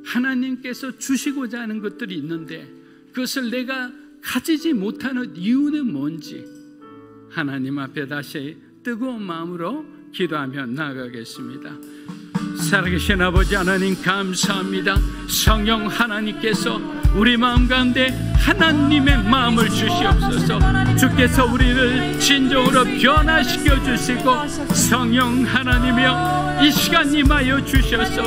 하나님께서 주시고자 하는 것들이 있는데 그것을 내가 가지지 못하는 이유는 뭔지 하나님 앞에 다시 뜨거운 마음으로 기도하며 나아가겠습니다. 살아계신 아버지 하나님 감사합니다. 성령 하나님께서 우리 마음 가운데 하나님의 마음을 주시옵소서. 주께서 우리를 진정으로 변화시켜 주시고 성령 하나님이여 이 시간 임하여 주셔서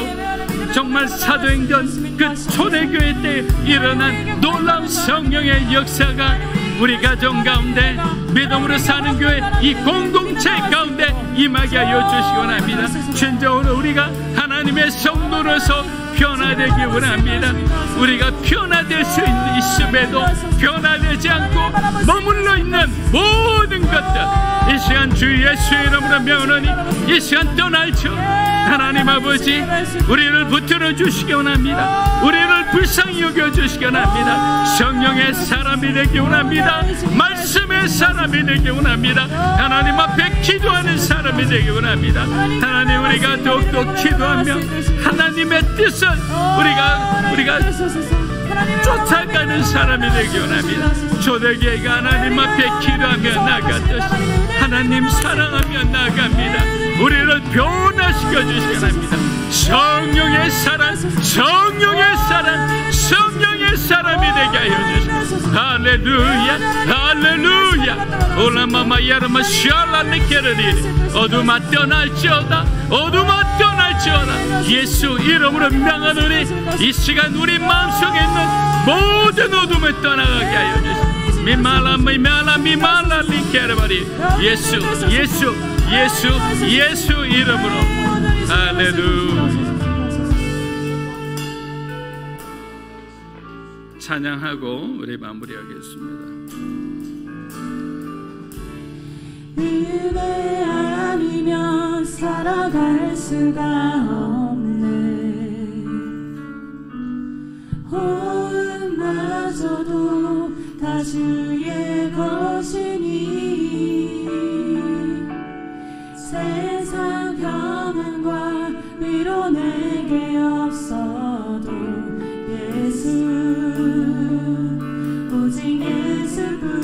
정말 사도행전 그 초대교회 때 일어난 놀라운 성령의 역사가 우리 가정 가운데 믿음으로 사는 교회 이 공동체 가운데 임하게 하여 주시기 원합니다. 진정으로 우리가 하나님의 성도로서 변화되기 원합니다. 우리가 변화될 수 있음에도 변화되지 않고 머물러 있는 모든 것들 이 시간 주 예수의 이름으로 명하노니 이 시간 떠날죠. 하나님 아버지 우리를 붙들어 주시기 원합니다. 우리를 불쌍히 여겨 주시기 원합니다. 성령의 사람이 되기 원합니다. 말씀의 사람이 되기 원합니다. 하나님 앞에 기도하는 사람이 되기 원합니다. 하나님 우리가 더욱더 기도하며 하나님의 뜻을 우리가 쫓아가는 사람이 되기 원합니다. 초대교회가 하나님 앞에 기도하며 나아갔듯이 하나님 사랑하며 나아갑니다. 우리를 변화시켜 주시기 바랍니다. 성령의 사랑, 성령의 사랑, 성령의 사람이 되게 하여 주시옵소서. 할렐루야, 할렐루야. 올라마마 야라마 샬라니케르리. 어둠아 떠날지어다, 어둠아 떠날지어다. 예수 이름으로 명하노니 이 시간 우리 마음속에 있는 모든 어둠을 떠나가게 하여 주시옵소서. 미말라 리케르바리. 예수 이름으로 할렐루야. 찬양하고 우리 마무리하겠습니다. 은혜 아니면 살아갈 수가 없네. 호흡마저도 다 주의 것이니 세상 평안과 위로 내게 없어도 예수 오직 예수뿐이네.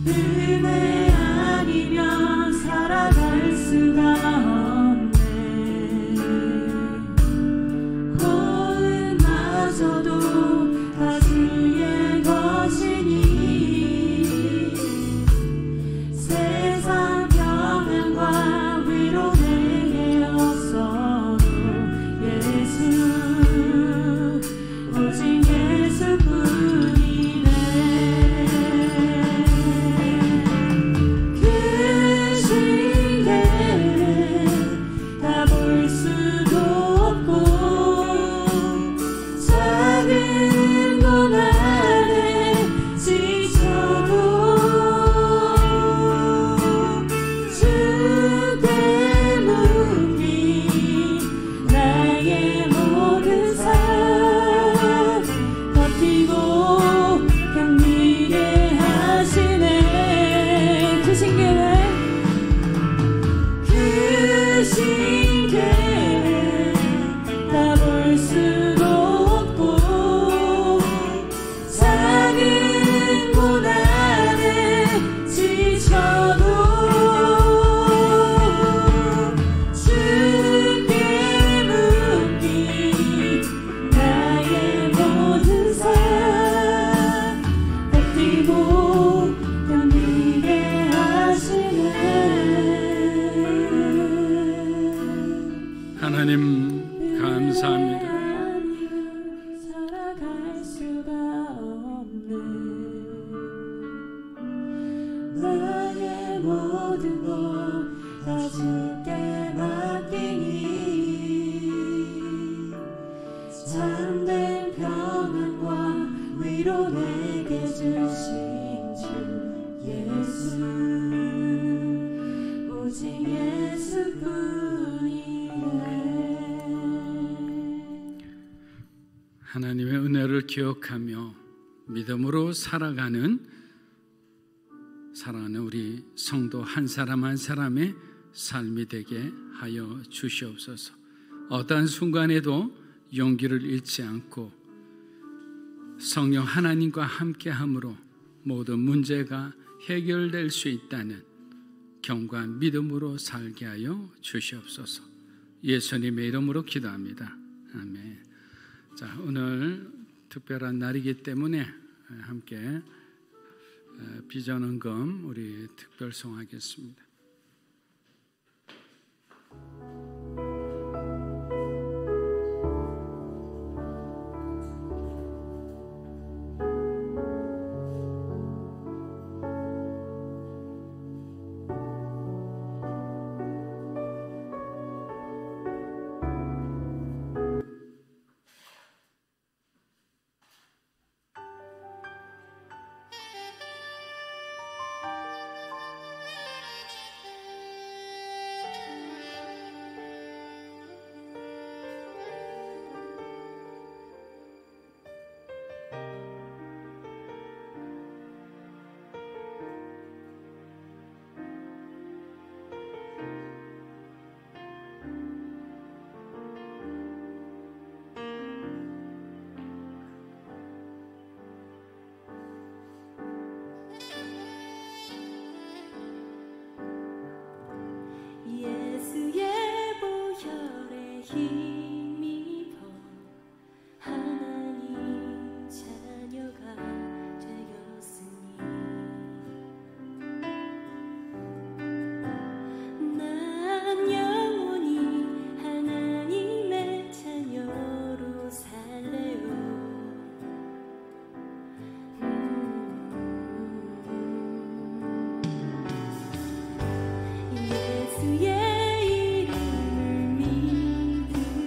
은혜 아니면 살아갈 수가 없네. 호흡마저도 다 주의 것이니 세상 평안과 하나님 감사합니다. 살아갈 수가 없네. 나의 모든 것 다 주께 맡기니 참된 평안과 위로 내게 주신 주 예수, 오직 예수뿐이네. 하나님의 은혜를 기억하며 믿음으로 살아가는 우리 성도 한 사람 한 사람의 삶이 되게 하여 주시옵소서. 어떠한 순간에도 용기를 잃지 않고 성령 하나님과 함께함으로 모든 문제가 해결될 수 있다는 견고한 믿음으로 살게 하여 주시옵소서. 예수님의 이름으로 기도합니다. 아멘. 자, 오늘 특별한 날이기 때문에 함께 비전헌금 우리 특별송하겠습니다. 예수의 보혈에 힘입어 하나님 자녀가 되었으니 난 영원히 하나님의 자녀로 살래요. 예수의 이름을 믿으며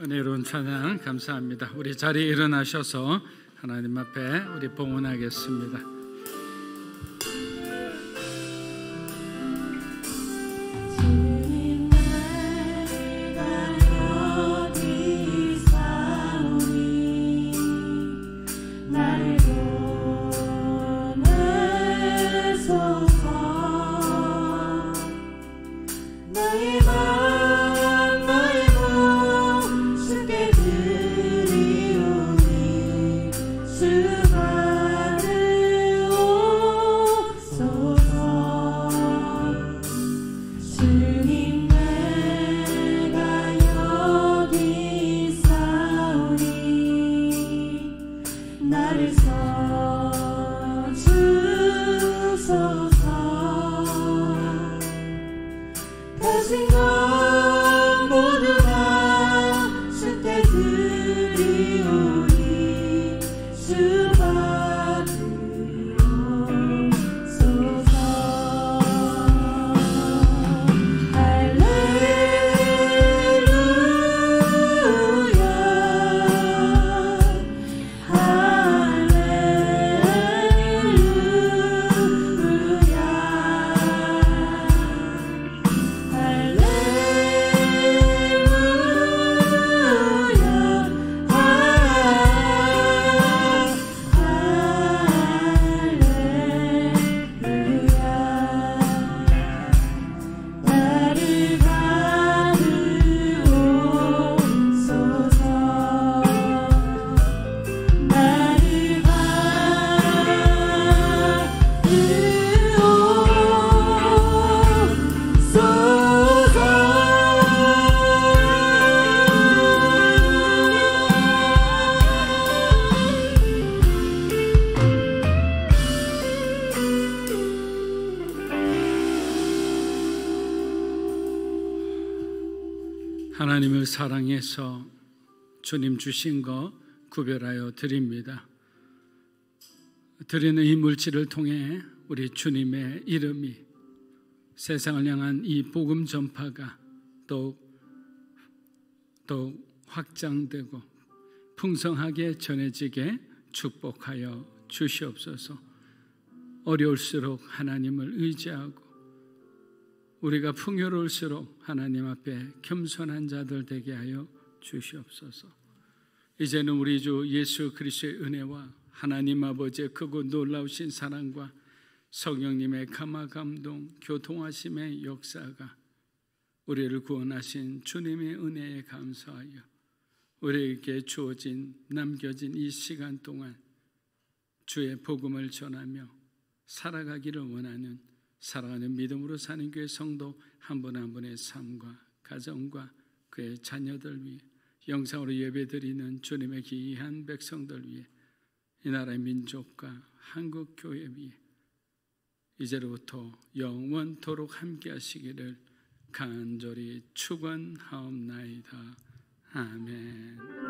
은혜로운 찬양 감사합니다. 우리 자리에 일어나셔서 하나님 앞에 우리 봉헌하겠습니다. 하나님을 사랑해서 주님 주신 거 구별하여 드립니다. 드리는 이 물질을 통해 우리 주님의 이름이 세상을 향한 이 복음 전파가 더욱 확장되고 풍성하게 전해지게 축복하여 주시옵소서. 어려울수록 하나님을 의지하고 우리가 풍요로울수록 하나님 앞에 겸손한 자들 되게 하여 주시옵소서. 이제는 우리 주 예수 그리스도의 은혜와 하나님 아버지의 크고 놀라우신 사랑과 성령님의 감화 감동 교통하심의 역사가 우리를 구원하신 주님의 은혜에 감사하여 우리에게 주어진 남겨진 이 시간 동안 주의 복음을 전하며 살아가기를 원하는 사랑하는 믿음으로 사는 교회 성도 한 분 한 분의 삶과 가정과 그의 자녀들 위해 영상으로 예배드리는 주님의 귀한 백성들 위해 이 나라의 민족과 한국 교회 위해 이제로부터 영원토록 함께 하시기를 간절히 축원하옵나이다. 아멘.